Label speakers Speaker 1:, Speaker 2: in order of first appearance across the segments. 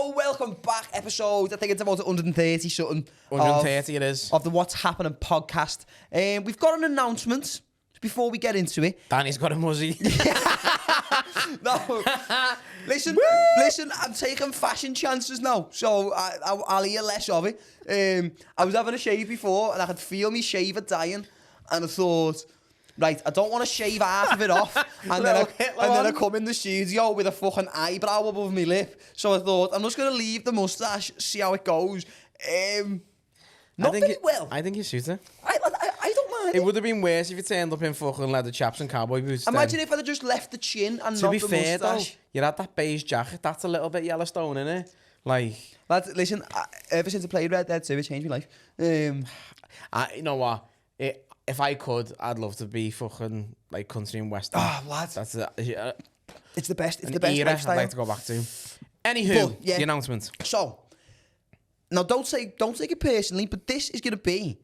Speaker 1: Yo, welcome back. Episode, I think it's about 130 something.
Speaker 2: 130 it is.
Speaker 1: Of the What's Happening podcast. We've got an announcement before we get into it.
Speaker 2: Danny's got a muzzy.
Speaker 1: No, listen, I'm taking fashion chances now, so I'll hear less of it. I was having a shave before, and I could feel me shaver dying, and I thought, right, I don't want to shave half of it off, and then I come in the studio with a fucking eyebrow above my lip. So I thought, I'm just going to leave the moustache, see how it goes. Not very well.
Speaker 2: I think you suit it.
Speaker 1: I don't mind
Speaker 2: It would have been worse if you turned up in fucking leather chaps and cowboy boots.
Speaker 1: Imagine if I'd have just left the chin and
Speaker 2: To
Speaker 1: not
Speaker 2: be
Speaker 1: the
Speaker 2: fair
Speaker 1: moustache.
Speaker 2: though, you had that beige jacket, that's a little bit Yellowstone, innit? Like...
Speaker 1: Lads, listen, ever since I played Red Dead 2, it changed my life.
Speaker 2: you know what? If I could, I'd love to be fucking like country and western.
Speaker 1: Oh, lads.
Speaker 2: That's
Speaker 1: It's the best. It's
Speaker 2: an
Speaker 1: the best
Speaker 2: era
Speaker 1: lifestyle.
Speaker 2: I'd like to go back to. Anywho,
Speaker 1: But, yeah.
Speaker 2: the announcement.
Speaker 1: So, now don't take it personally, but this is going to be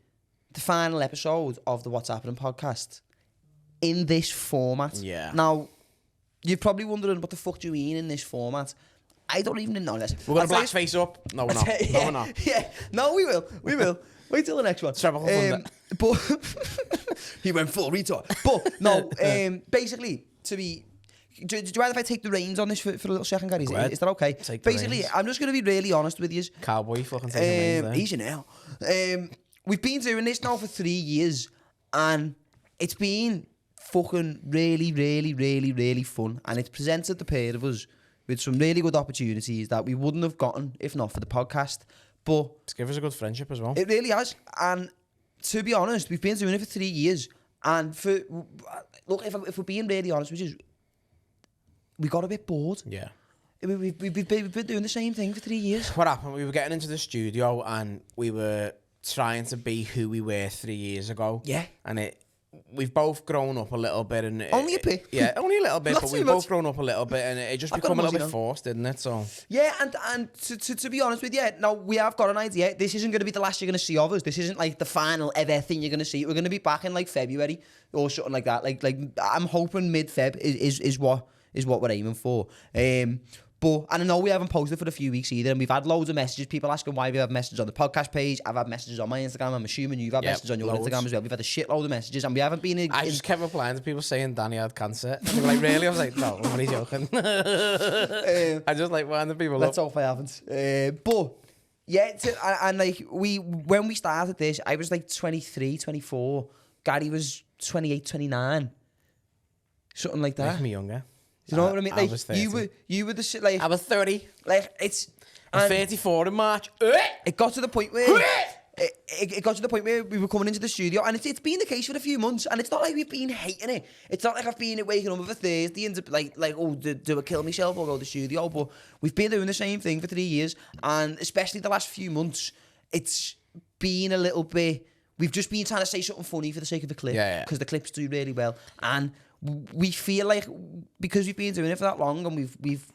Speaker 1: the final episode of the What's Happening podcast in this format.
Speaker 2: Yeah.
Speaker 1: Now, you're probably wondering what the fuck do you mean in this format. I don't even know this.
Speaker 2: We're going to blackface up. No, we're not.
Speaker 1: Yeah,
Speaker 2: No, we're not.
Speaker 1: Yeah, no, we will. We will. Wait till the next one.
Speaker 2: Treble thunder.
Speaker 1: But he went full retard. But no, basically, to be. Do you mind if I take the reins on this for a little second, Gary? Is that okay?
Speaker 2: Take the
Speaker 1: Basically,
Speaker 2: reins.
Speaker 1: I'm just going to be really honest with you.
Speaker 2: Cowboy fucking taking reins
Speaker 1: Easy now. We've been doing this now for 3 years, and it's been fucking really, really, really, really fun. And it's presented the pair of us with some really good opportunities that we wouldn't have gotten if not for the podcast. But
Speaker 2: It's given us a good friendship as well.
Speaker 1: it really has. And to be honest, we've been doing it for 3 years. And look, if we're being really honest, we got a bit bored.
Speaker 2: Yeah.
Speaker 1: We've been doing the same thing for 3 years.
Speaker 2: What happened? We were getting into the studio and we were trying to be who we were 3 years ago.
Speaker 1: Yeah.
Speaker 2: And we've both grown up a little bit. And
Speaker 1: Only a bit.
Speaker 2: Yeah, only a little bit,
Speaker 1: Not
Speaker 2: but
Speaker 1: too
Speaker 2: we've
Speaker 1: much.
Speaker 2: both grown up a little bit and it just
Speaker 1: I've
Speaker 2: become
Speaker 1: got
Speaker 2: a
Speaker 1: a
Speaker 2: little bit
Speaker 1: muzzy
Speaker 2: forced, didn't it? So
Speaker 1: Yeah, and to be honest with you, now we have got an idea. This isn't going to be the last you're going to see of us. This isn't like the final ever thing you're going to see. We're going to be back in like February or something like that. Like I'm hoping mid-Feb is what we're aiming for. But and I know we haven't posted for a few weeks either, and we've had loads of messages. People asking why we have messages on the podcast page. I've had messages on my Instagram. I'm assuming you've had messages on your
Speaker 2: loads.
Speaker 1: Instagram as well. We've had a shitload of messages, and we haven't been in.
Speaker 2: I just kept replying to people saying Danny had cancer. They were like, really? I was like, no, I'm only joking. I just like winding people
Speaker 1: Let's
Speaker 2: up.
Speaker 1: hope I haven't. But yeah, and like when we started this, I was like 23, 24. Gary was 28, 29. Something like that.
Speaker 2: Make me younger.
Speaker 1: You know what I mean?
Speaker 2: I
Speaker 1: Like
Speaker 2: was 30.
Speaker 1: you were the shit. Like
Speaker 2: I was 30.
Speaker 1: like it's.
Speaker 2: I'm
Speaker 1: and
Speaker 2: 34 in March.
Speaker 1: It got to the point where it got to the point where we were coming into the studio, and it's been the case for a few months, and it's not like we've been hating it. It's not like I've been waking up on a Thursday and like oh do I kill myself or go to the studio? But we've been doing the same thing for 3 years, and especially the last few months, it's been a little bit. We've just been trying to say something funny for the sake of the clip, because the clips do really well, and we feel like because we've been doing it for that long, and we've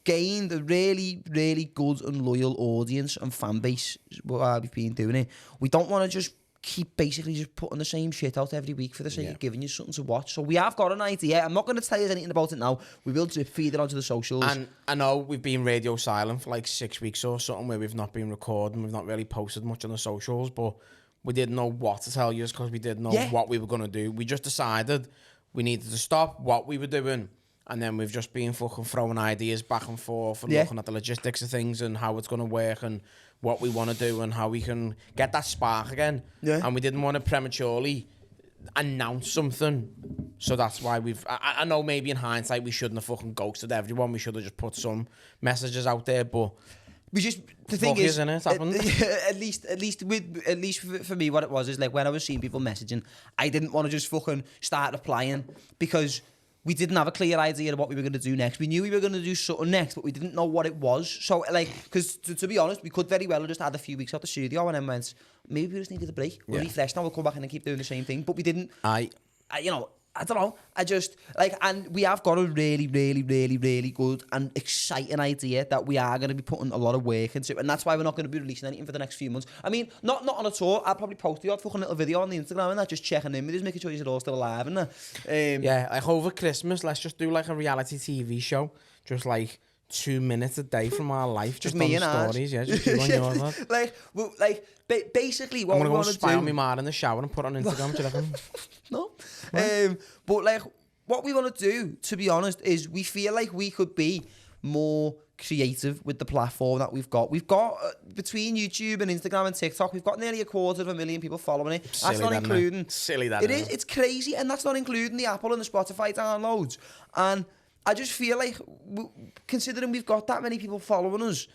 Speaker 1: gained a really, really good and loyal audience and fan base while we've been doing it. We don't want to just keep basically just putting the same shit out every week for the sake of giving you something to watch. So we have got an idea. I'm not going to tell you anything about it now. We will just feed it onto the socials.
Speaker 2: And I know we've been radio silent for like 6 weeks or something where we've not been recording. We've not really posted much on the socials, but we didn't know what to tell you because we didn't know what we were going to do. We just decided we needed to stop what we were doing. And then we've just been fucking throwing ideas back and forth and looking at the logistics of things and how it's going to work and what we want to do and how we can get that spark again. Yeah. And we didn't want to prematurely announce something. So that's why I know maybe in hindsight we shouldn't have fucking ghosted everyone. We should have just put some messages out there, but...
Speaker 1: The thing is,
Speaker 2: at
Speaker 1: least for me, what it was is like when I was seeing people messaging, I didn't want to just fucking start replying because we didn't have a clear idea of what we were going to do next. We knew we were going to do something next, but we didn't know what it was. So like, because to be honest, we could very well have just had a few weeks out the studio and then went, maybe we just needed a break. We're refreshed now. We'll come back in and keep doing the same thing. But we didn't. I don't know. I just, like, and we have got a really, really, really, really good and exciting idea that we are going to be putting a lot of work into. And that's why we're not going to be releasing anything for the next few months. I mean, not on a tour. I'll probably post the odd fucking little video on the Instagram and that, just checking in with us, making sure you're all still alive and that.
Speaker 2: Like over Christmas, let's just do like a reality TV show. Just like 2 minutes a day from our life just
Speaker 1: me
Speaker 2: on
Speaker 1: and
Speaker 2: stories. Yeah, just you on yours, lad.
Speaker 1: Basically, what
Speaker 2: I'm
Speaker 1: we
Speaker 2: gonna go
Speaker 1: want to
Speaker 2: spy
Speaker 1: do.
Speaker 2: on me ma in the shower and put it on Instagram. Do you reckon?
Speaker 1: No. But like, what we want to do, to be honest, is we feel like we could be more creative with the platform that we've got. We've got, between YouTube and Instagram and TikTok, we've got nearly 250,000 people following it. That's not including...
Speaker 2: Silly that
Speaker 1: It is. It's crazy, and that's not including the Apple and the Spotify downloads. And I just feel like, considering we've got that many people following us,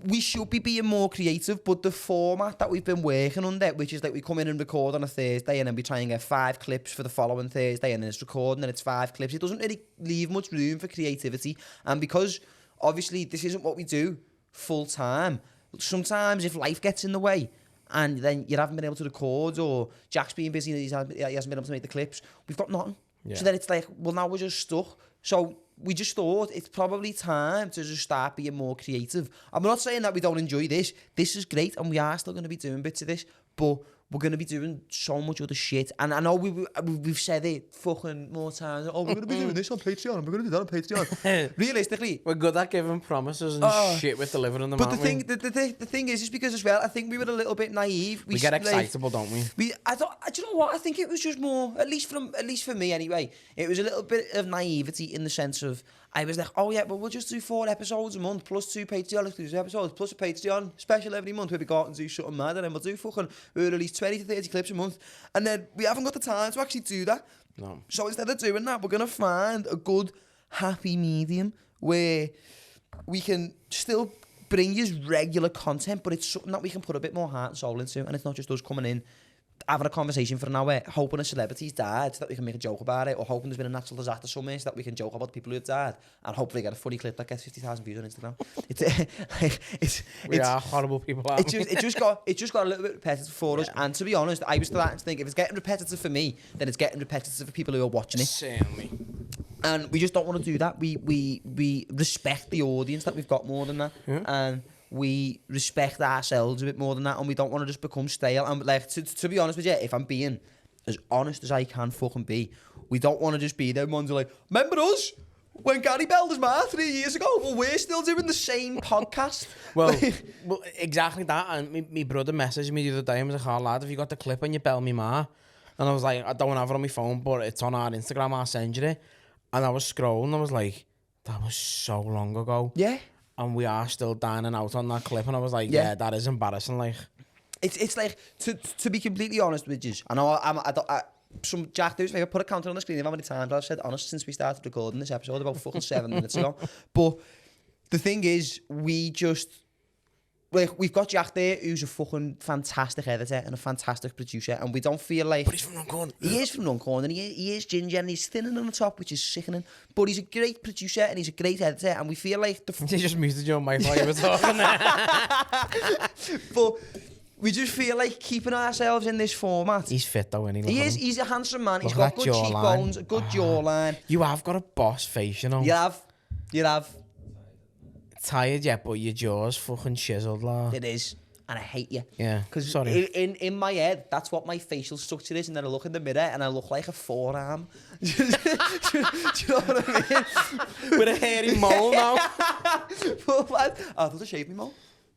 Speaker 1: we should be being more creative, but the format that we've been working under, which is like we come in and record on a Thursday and then we try and get 5 clips for the following Thursday and then it's recording and it's 5 clips, it doesn't really leave much room for creativity. And because obviously this isn't what we do full time, sometimes if life gets in the way and then you haven't been able to record, or Jack's being busy and he hasn't been able to make the clips, we've got nothing. Yeah. So then it's like, well, now we're just stuck. So we just thought it's probably time to just start being more creative. I'm not saying that we don't enjoy this. This is great, and we are still going to be doing bits of this, but we're going to be doing so much other shit. And I know we've said it fucking more times. Oh, we're going to be doing this on Patreon. We're going to do that on Patreon. Realistically,
Speaker 2: we're good at giving promises and shit with delivering them. But
Speaker 1: the thing is because as well, I think we were a little bit naive.
Speaker 2: We get excitable, don't we?
Speaker 1: I thought, do you know what? I think it was just more, at least for me anyway. It was a little bit of naivety in the sense of, I was like, oh yeah, but we'll just do 4 episodes a month plus 2 Patreon exclusive episodes plus a Patreon special every month where we go out and do something mad, and then we'll release 20 to 30 clips a month, and then we haven't got the time to actually do that.
Speaker 2: No.
Speaker 1: So instead of doing that, we're going to find a good happy medium where we can still bring you regular content, but it's something that we can put a bit more heart and soul into, and it's not just us coming in having a conversation for an hour, hoping a celebrity's died so that we can make a joke about it, or hoping there's been a natural disaster somewhere so that we can joke about the people who have died, and hopefully get a funny clip that gets 50,000 views on Instagram.
Speaker 2: We are horrible people.
Speaker 1: It just got a little bit repetitive for us, and to be honest, I was starting to think if it's getting repetitive for me, then it's getting repetitive for people who are watching it.
Speaker 2: Certainly.
Speaker 1: And we just don't want to do that. We respect the audience that we've got more than that, and we respect ourselves a bit more than that, and we don't want to just become stale. And like, to be honest with you, if I'm being as honest as I can fucking be, we don't want to just be them ones who are like, remember us when Gary Bell was mad 3 years ago? Well, we're still doing the same podcast.
Speaker 2: Well, exactly that. And my brother messaged me the other day and was like, oh lad, have you got the clip on your Bell Me Ma? And I was like, I don't have it on my phone, but it's on our Instagram, I'll send you it. And I was scrolling, I was like, that was so long ago.
Speaker 1: Yeah. And
Speaker 2: we are still dining out on that clip, and I was like, yeah that is embarrassing. Like,
Speaker 1: it's like, to be completely honest with you, I know some Jack, do us a favour, put a counter on the screen of how many times I've said honest since we started recording this episode about fucking 7 minutes ago. But the thing is, we just, like, we've got Jack there, who's a fucking fantastic editor and a fantastic producer, and we don't feel like...
Speaker 2: But he's from Runcorn.
Speaker 1: He is from Runcorn, and he is ginger, and he's thinning on the top, which is sickening. But he's a great producer, and he's a great editor, and we feel like...
Speaker 2: He just muted your mic while you were talking.
Speaker 1: But we just feel like keeping ourselves in this format.
Speaker 2: He's fit, though, isn't he?
Speaker 1: He's a handsome man. He's got good cheekbones, a good jawline.
Speaker 2: You have got a boss face, you know.
Speaker 1: You have.
Speaker 2: Tired yet, but your jaw's fucking chiseled, lad.
Speaker 1: It is, and I hate you.
Speaker 2: Yeah,
Speaker 1: because in my head, that's what my facial structure is, and then I look in the mirror and I look like a forearm. Do you know what I mean?
Speaker 2: With a hairy mole now.
Speaker 1: But lad, I thought I shaved me mole.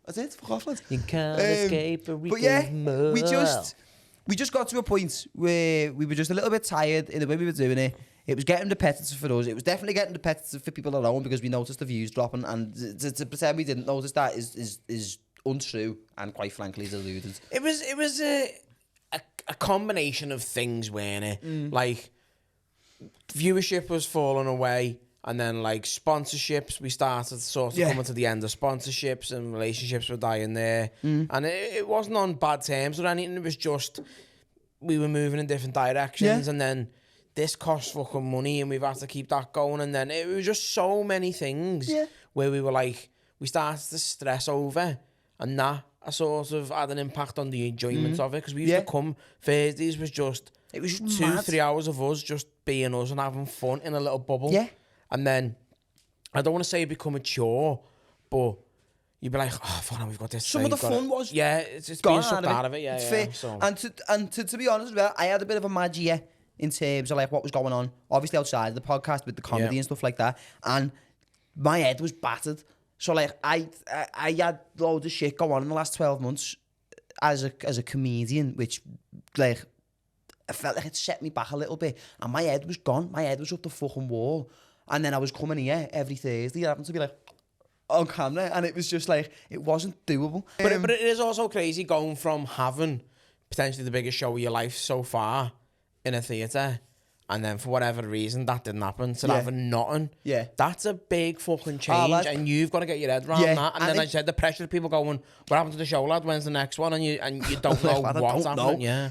Speaker 1: That's it. Fuck off, lads.
Speaker 2: You can't escape a
Speaker 1: But yeah, we just got to a point where we were just a little bit tired in the way we were doing it. It was getting repetitive for us. It was definitely getting repetitive for people alone because we noticed the views dropping, and to pretend we didn't notice that is untrue and quite frankly deluded.
Speaker 2: It was a combination of things, weren't it? Like, viewership was falling away, and then like sponsorships, we started sort of coming to the end of sponsorships, and relationships were dying there. And it wasn't on bad terms or anything. It was just we were moving in different directions, and then this costs fucking money, and we've had to keep that going. And then it was just so many things where we were like, we started to stress over, and that sort of had an impact on the enjoyment of it, because we used to come Thursdays was just 2-3 hours of us just being us and having fun in a little bubble. And then I don't want to say it become a chore, but you'd be like, oh, fuck, we've got this.
Speaker 1: Some of the fun was
Speaker 2: it's being sucked out of it. Yeah,
Speaker 1: fair. So. And to be honest, well, I had a bit of a mad year in terms of like what was going on, obviously outside of the podcast with the comedy and stuff like that. And my head was battered. So like I had loads of shit go on in the last 12 months as a comedian, which like I felt like it set me back a little bit, and my head was gone. My head was up the fucking wall, and then I was coming here every Thursday. I happened to be like on camera, and it was just like it wasn't doable.
Speaker 2: But it is also crazy going from having potentially the biggest show of your life so far in a theatre, and then for whatever reason that didn't happen, to having nothing.
Speaker 1: Yeah.
Speaker 2: That's a big fucking change, and you've got to get your head around that. And then I said the pressure of people going, what happened to the show, lad? When's the next one? And you don't know what's happening. Yeah.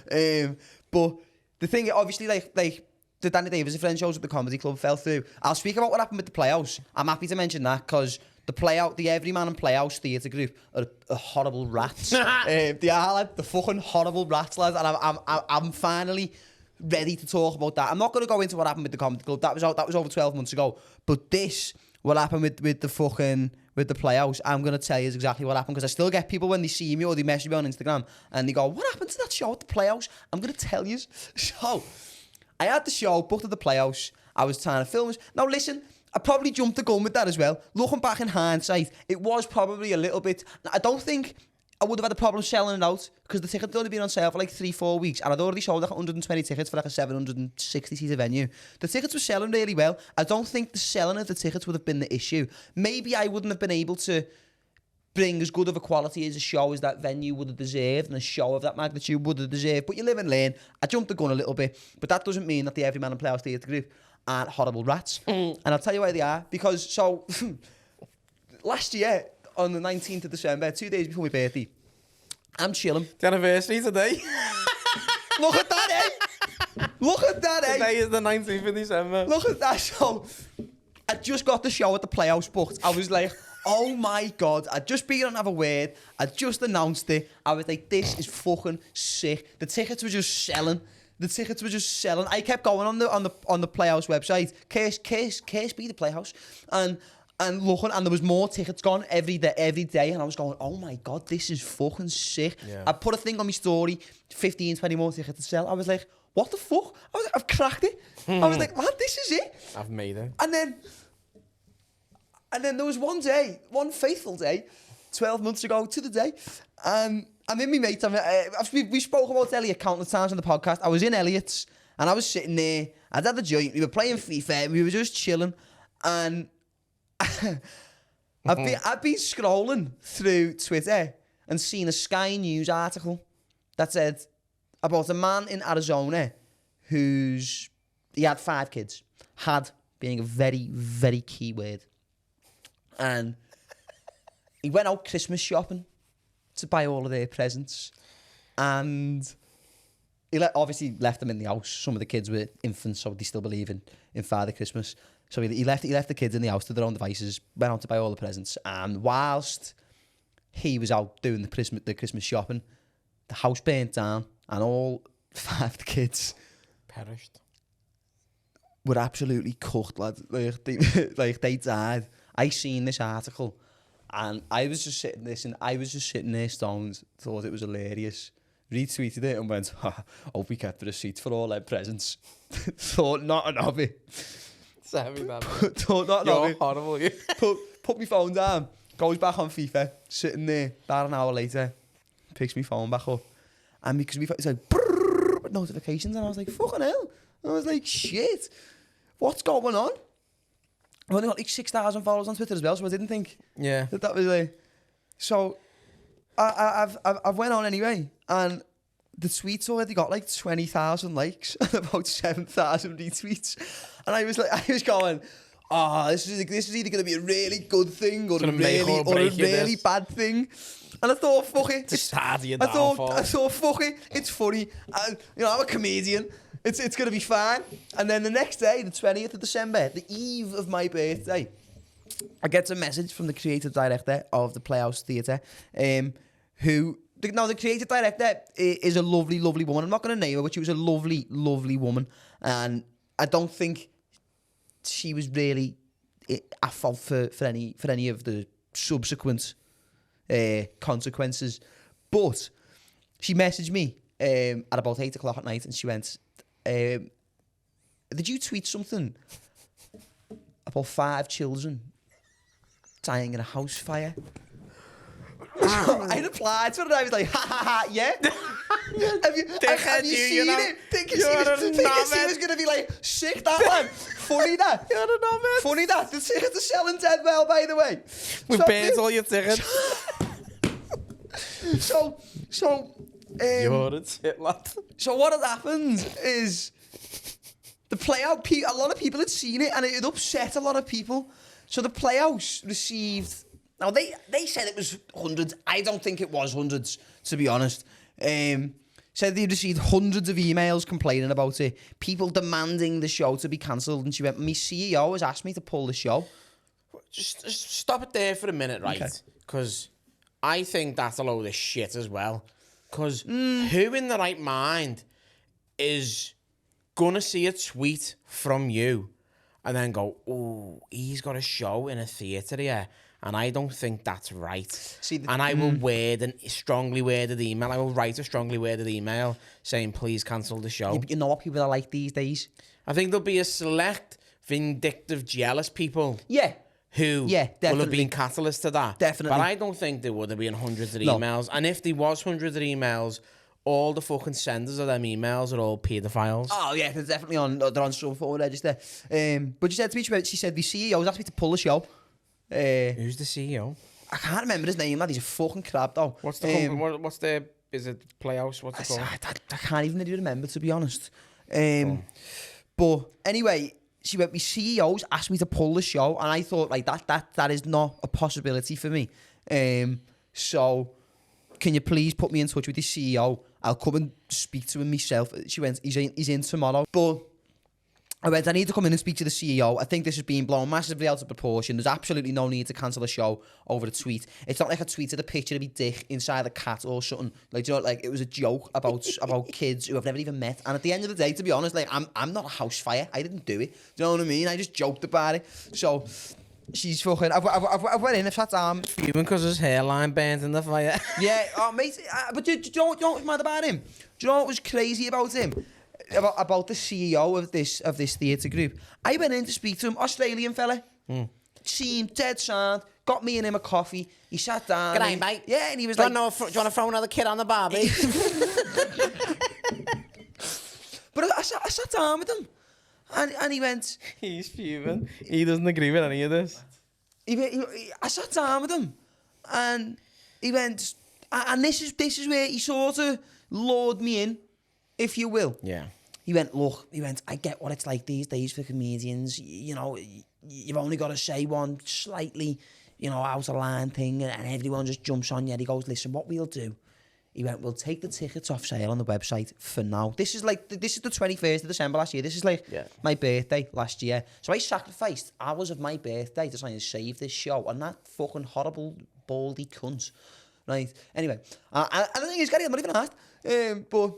Speaker 1: But the thing, obviously, like the Danny Davis and Friends shows at the Comedy Club fell through. I'll speak about what happened with the Playhouse. I'm happy to mention that because the Everyman and Playhouse Theatre Group are horrible rats. They are like the fucking horrible rats, lads. And I'm finally ready to talk about that. I'm not going to go into what happened with the Comedy Club. That was over 12 months ago. But what happened with the Playhouse, I'm going to tell you exactly what happened, because I still get people when they see me or they message me on Instagram and they go, what happened to that show at the Playhouse? I'm going to tell you. So, I had the show booked at the Playhouse. I was trying to film it. Now listen, I probably jumped the gun with that as well. Looking back in hindsight, it was probably a little bit... I don't think I would have had a problem selling it out, because the tickets had only been on sale for like 3-4 weeks, and I'd already sold like 120 tickets for like a 760-seater venue. The tickets were selling really well. I don't think the selling of the tickets would have been the issue. Maybe I wouldn't have been able to bring as good of a quality as a show as that venue would have deserved, and a show of that magnitude would have deserved. But you live and learn. I jumped the gun a little bit, but that doesn't mean that the Everyman and Playhouse Theatre Group aren't horrible rats. And I'll tell you why they are. Because, so, last year, on the 19th of December, 2 days before my birthday, I'm chilling.
Speaker 2: The anniversary today.
Speaker 1: Look at that, eh? Look at that, eh?
Speaker 2: Today is the 19th of December.
Speaker 1: Look at that. So, I just got the show at the Playhouse booked. I was like, oh my God. I'd just been on Have a Word. I just announced it. I was like, this is fucking sick. The tickets were just selling. I kept going on the Playhouse website. KSB, the Playhouse. And looking, and there was more tickets gone every day, and I was going, oh my God, this is fucking sick. Yeah. I put a thing on my story, 15, 20 more tickets to sell. I was like, what the fuck? I was like, I've cracked it. I was like, man, this is it.
Speaker 2: I've made it.
Speaker 1: And then there was one faithful day, 12 months ago to the day, and I'm in my mate. We spoke about Elliot countless times on the podcast. I was in Elliot's, and I was sitting there. I'd had the joint. We were playing FIFA, and we were just chilling, and I've been scrolling through Twitter and seen a Sky News article that said about a man in Arizona he had 5 kids. Had being a very, very key word. And he went out Christmas shopping to buy all of their presents. And he obviously left them in the house. Some of the kids were infants, so they still believe in Father Christmas. So he left the kids in the house to their own devices, went out to buy all the presents, and whilst he was out doing the Christmas shopping, the house burnt down, and all 5 of the kids
Speaker 2: perished.
Speaker 1: Were absolutely cooked, lad. Like they died. I seen this article, and I was just sitting there stoned, thought it was hilarious, retweeted it and went, hope we kept the receipts for all their presents. Thought nothing of it.
Speaker 2: You're horrible.
Speaker 1: Put my phone down, goes back on FIFA, sitting there, about an hour later, picks my phone back up, and because it's like brrr, with notifications, and I was like, fucking hell. I was like, shit, what's going on? I've only got like 6,000 followers on Twitter as well, so I didn't think that was like... So, I've went on anyway, and the tweets already got like 20,000 likes and about 7,000 retweets. And I was going, this is either going to be a really good thing or a really bad thing. And I thought, fuck it. I thought, fuck it. It's funny. And, I'm a comedian. It's going to be fine. And then the next day, the 20th of December, the eve of my birthday, I get a message from the creative director of the Playhouse Theatre, the creative director is a lovely, lovely woman. I'm not going to name her, but she was a lovely, lovely woman. And I don't think she was really at fault for any of the subsequent consequences. But she messaged me at about 8 o'clock at night, and she went, did you tweet something about 5 children dying in a house fire. So I replied to it and I was like, ha ha ha, yeah. have you seen it? Think you was going to be like, sick that one. Funny that.
Speaker 2: You're a knobhead.
Speaker 1: Funny that. The tickets are selling dead well, by the way.
Speaker 2: We've paid all your tickets.
Speaker 1: So,
Speaker 2: You're a shit lad.
Speaker 1: so what had happened is the playout, a lot of people had seen it and it had upset a lot of people. So the Playhouse received... Now, they said it was hundreds. I don't think it was hundreds, to be honest. Said they received hundreds of emails complaining about it. People demanding the show to be cancelled. And she went, my CEO has asked me to pull the show.
Speaker 2: Just stop it there for a minute, right?
Speaker 1: Okay.
Speaker 2: Because I think that's a load of shit as well. Because who in the right mind is going to see a tweet from you and then go, oh, he's got a show in a theatre here? And I don't think that's right. And I will strongly worded email. I will write a strongly worded email saying, please cancel the show.
Speaker 1: Yeah, but you know what people are like these days?
Speaker 2: I think there'll be a select, vindictive, jealous people.
Speaker 1: Yeah.
Speaker 2: Who will have been catalyst to that.
Speaker 1: Definitely.
Speaker 2: But I don't think there would have been hundreds of emails. And if there was hundreds of emails, all the fucking senders of them emails are all paedophiles.
Speaker 1: Oh, yeah, they're definitely they're on some forward register. But she said to me, she said, the CEO's asked me to pull the show.
Speaker 2: Who's the CEO?
Speaker 1: I can't remember his name, lad. He's a fucking crab, though.
Speaker 2: What's the company? What's the... Is it Playhouse? What's it called?
Speaker 1: I can't even really remember, to be honest. But anyway, she went, my CEO's asked me to pull the show, and I thought, like, that is not a possibility for me. So, can you please put me in touch with the CEO? I'll come and speak to him myself. She went, he's in tomorrow. But I went, I need to come in and speak to the CEO. I think this is being blown massively out of proportion. There's absolutely no need to cancel a show over a tweet. It's not like I tweeted a picture of me dick inside a cat or something. Like, you know, like it was a joke about kids who I've never even met. And at the end of the day, to be honest, like I'm not a house fire. I didn't do it. Do you know what I mean? I just joked about it. So she's fucking... I've went in, I've sat down.
Speaker 2: Even because his hairline burnt in the fire.
Speaker 1: Yeah, oh, mate. But do you know what was mad about him? Do you know what was crazy about him? About the CEO of this theatre group. I went in to speak to him, Australian fella. Seemed dead sound, got me and him a coffee. He sat down.
Speaker 2: G'day, mate.
Speaker 1: Yeah, and he was
Speaker 2: do you want to throw another kid on the barbie?
Speaker 1: But I sat down with him, and he went...
Speaker 2: He's fuming. He doesn't agree with any of this.
Speaker 1: I sat down with him, and he went... And this is where he sort of lured me in, if you will.
Speaker 2: Yeah.
Speaker 1: He went, I get what it's like these days for comedians. You know, you've only got to say one slightly, out of line thing and everyone just jumps on you. And he goes, listen, what we'll do, he went, we'll take the tickets off sale on the website for now. This is the 21st of December last year. This is my birthday last year. So I sacrificed hours of my birthday to try and save this show. And that fucking horrible, baldy cunt. Right? Anyway, and the thing is, Gary, I'm not even asked. But...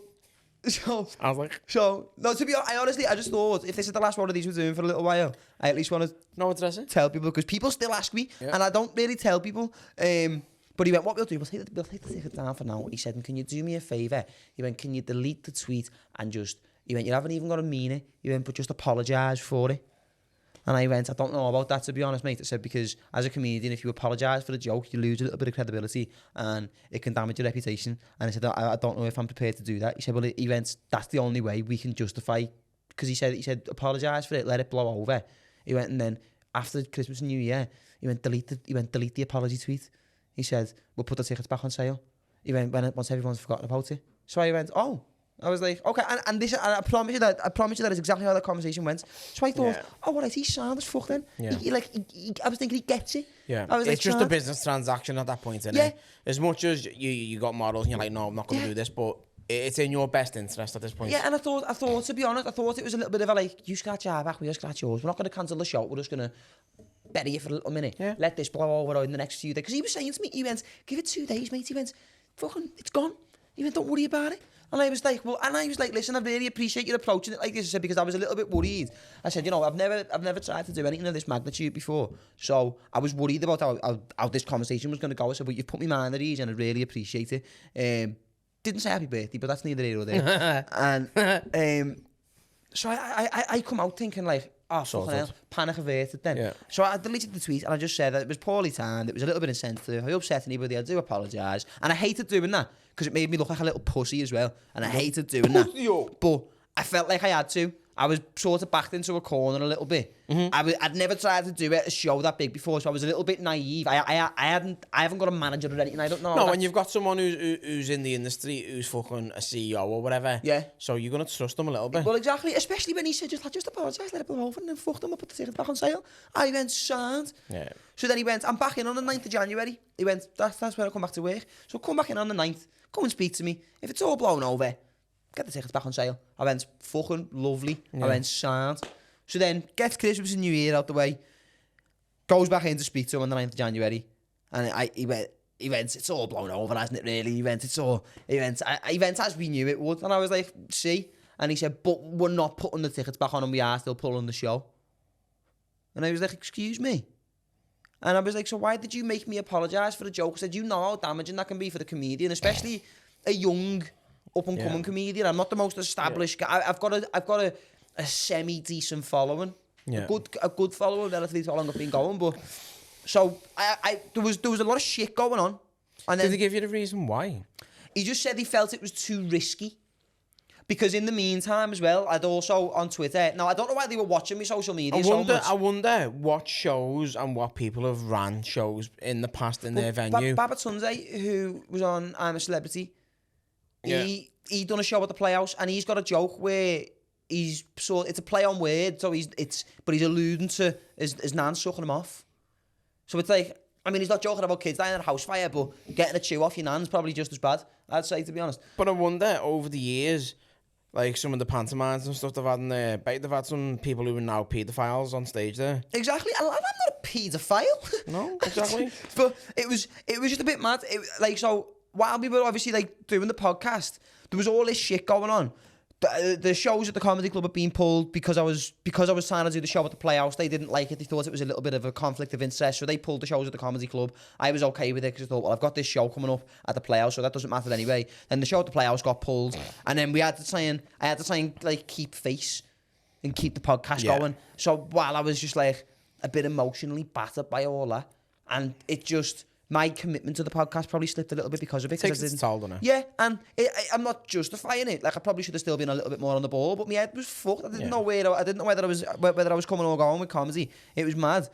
Speaker 1: So
Speaker 2: I was like,
Speaker 1: no, to be honest, I just thought if this is the last one of these we're doing for a little while, I at least want to tell people, because people still ask me, and I don't really tell people. But he went, what we'll do, we'll take the ticket down for now. He said, and can you do me a favour? He went, can you delete the tweet and he went, you haven't even got to mean it. He went, but just apologise for it. And I went, I don't know about that, to be honest, mate. I said, because as a comedian, if you apologise for the joke, you lose a little bit of credibility and it can damage your reputation. And I said, I don't know if I'm prepared to do that. He said, well, he went, that's the only way we can justify, because he said, apologise for it, let it blow over. He went, and then after Christmas and New Year, he went, delete the apology tweet. He said, we'll put the tickets back on sale. He went, once everyone's forgotten about it. So I went, oh. I was like, okay, and I promise you that is exactly how that conversation went. So I thought, oh, what is he sound as fuck then?
Speaker 2: Yeah.
Speaker 1: I was thinking he gets it.
Speaker 2: Yeah,
Speaker 1: I was
Speaker 2: it's just a business transaction at that point, isn't it? As much as you got models and you're like, no, I'm not going to do this, but it's in your best interest at this point.
Speaker 1: Yeah, and I thought, to be honest, it was a little bit of a you scratch our back, we'll scratch yours. We're not going to cancel the show. We're just going to bury you for a little minute. Yeah. Let this blow over in the next few days. Because he was saying to me, he went, give it 2 days, mate. He went, fucking, it's gone. He went, don't worry about it. And I was like, listen, I really appreciate you approaching it like this. I said, because I was a little bit worried. I said, I've never tried to do anything of this magnitude before. So I was worried about how this conversation was going to go. I said, well, you've put me mind at ease and I really appreciate it. Didn't say happy birthday, but that's neither here nor there. And so I come out thinking like, oh, fucking hell, panic averted then.
Speaker 2: Yeah.
Speaker 1: So I deleted the tweet and I just said that it was poorly timed, it was a little bit insensitive, I upset anybody, I do apologise. And I hated doing that, because it made me look like a little pussy as well. And I hated doing that. But I felt like I had to. I was sort of backed into a corner a little bit. I'd never tried to do a show that big before, so I was a little bit naive. I haven't got a manager or anything. I don't know.
Speaker 2: No, when you've got someone who's in the industry, who's fucking a CEO or whatever.
Speaker 1: Yeah.
Speaker 2: So you're gonna trust them a little bit.
Speaker 1: Well, exactly. Especially when he said, just apologise, let it blow over, and then fuck them up, put the tickets back on sale. I went, sound.
Speaker 2: Yeah.
Speaker 1: So then he went, I'm back in on the 9th of January. He went, that's when I come back to work. So come back in on the 9th. Come and speak to me. If it's all blown over, get the tickets back on sale. I went, fucking lovely. Yeah. I went, sound. So then, gets Christmas and New Year out the way, goes back in to speak to him on the 9th of January, and he went, it's all blown over, hasn't it, really? He went, as we knew it would. And I was like, see? And he said, but we're not putting the tickets back on and we are still pulling the show. And I was like, excuse me? And I was like, so why did you make me apologise for the joke? I said, you know how damaging that can be for the comedian, especially a young, up-and-coming comedian. I'm not the most established guy. I've got a semi-decent following. Yeah. A good following relatively to how long I've been going. But so there was a lot of shit going on. And then
Speaker 2: did they give you the reason why?
Speaker 1: He just said he felt it was too risky. Because in the meantime as well, I'd also on Twitter. Now I don't know why they were watching me social media so much.
Speaker 2: I wonder what shows and what people have ran shows in the past in their venue.
Speaker 1: Babatunde, who was on I'm a Celebrity, he done a show at the Playhouse, and he's got a joke where it's a play on words, so he's alluding to his nan sucking him off. So it's like, I mean, he's not joking about kids dying in a house fire, but getting a chew off your nan's probably just as bad, I'd say, to be honest.
Speaker 2: But I wonder, over the years, like some of the pantomimes and stuff they've had in there, they've had some people who are now paedophiles on stage there.
Speaker 1: Exactly. I'm not a paedophile.
Speaker 2: No, exactly.
Speaker 1: But it was just a bit mad. So while we were obviously like doing the podcast, there was all this shit going on. The shows at the comedy club had been pulled because I was trying to do the show at the Playhouse. They didn't like it. They thought it was a little bit of a conflict of interest, so they pulled the shows at the comedy club. I was okay with it because I thought, well, I've got this show coming up at the Playhouse, so that doesn't matter anyway. Then the show at the Playhouse got pulled, and then I had to try and like keep face and keep the podcast going. So while I was just like a bit emotionally battered by all that, and it just, my commitment to the podcast probably slipped a little bit because of it.
Speaker 2: Takes its toll, doesn't it?
Speaker 1: Yeah, and I'm not justifying it. Like, I probably should have still been a little bit more on the ball, but my head was fucked. I didn't know whether I was coming or going with comedy. It was mad.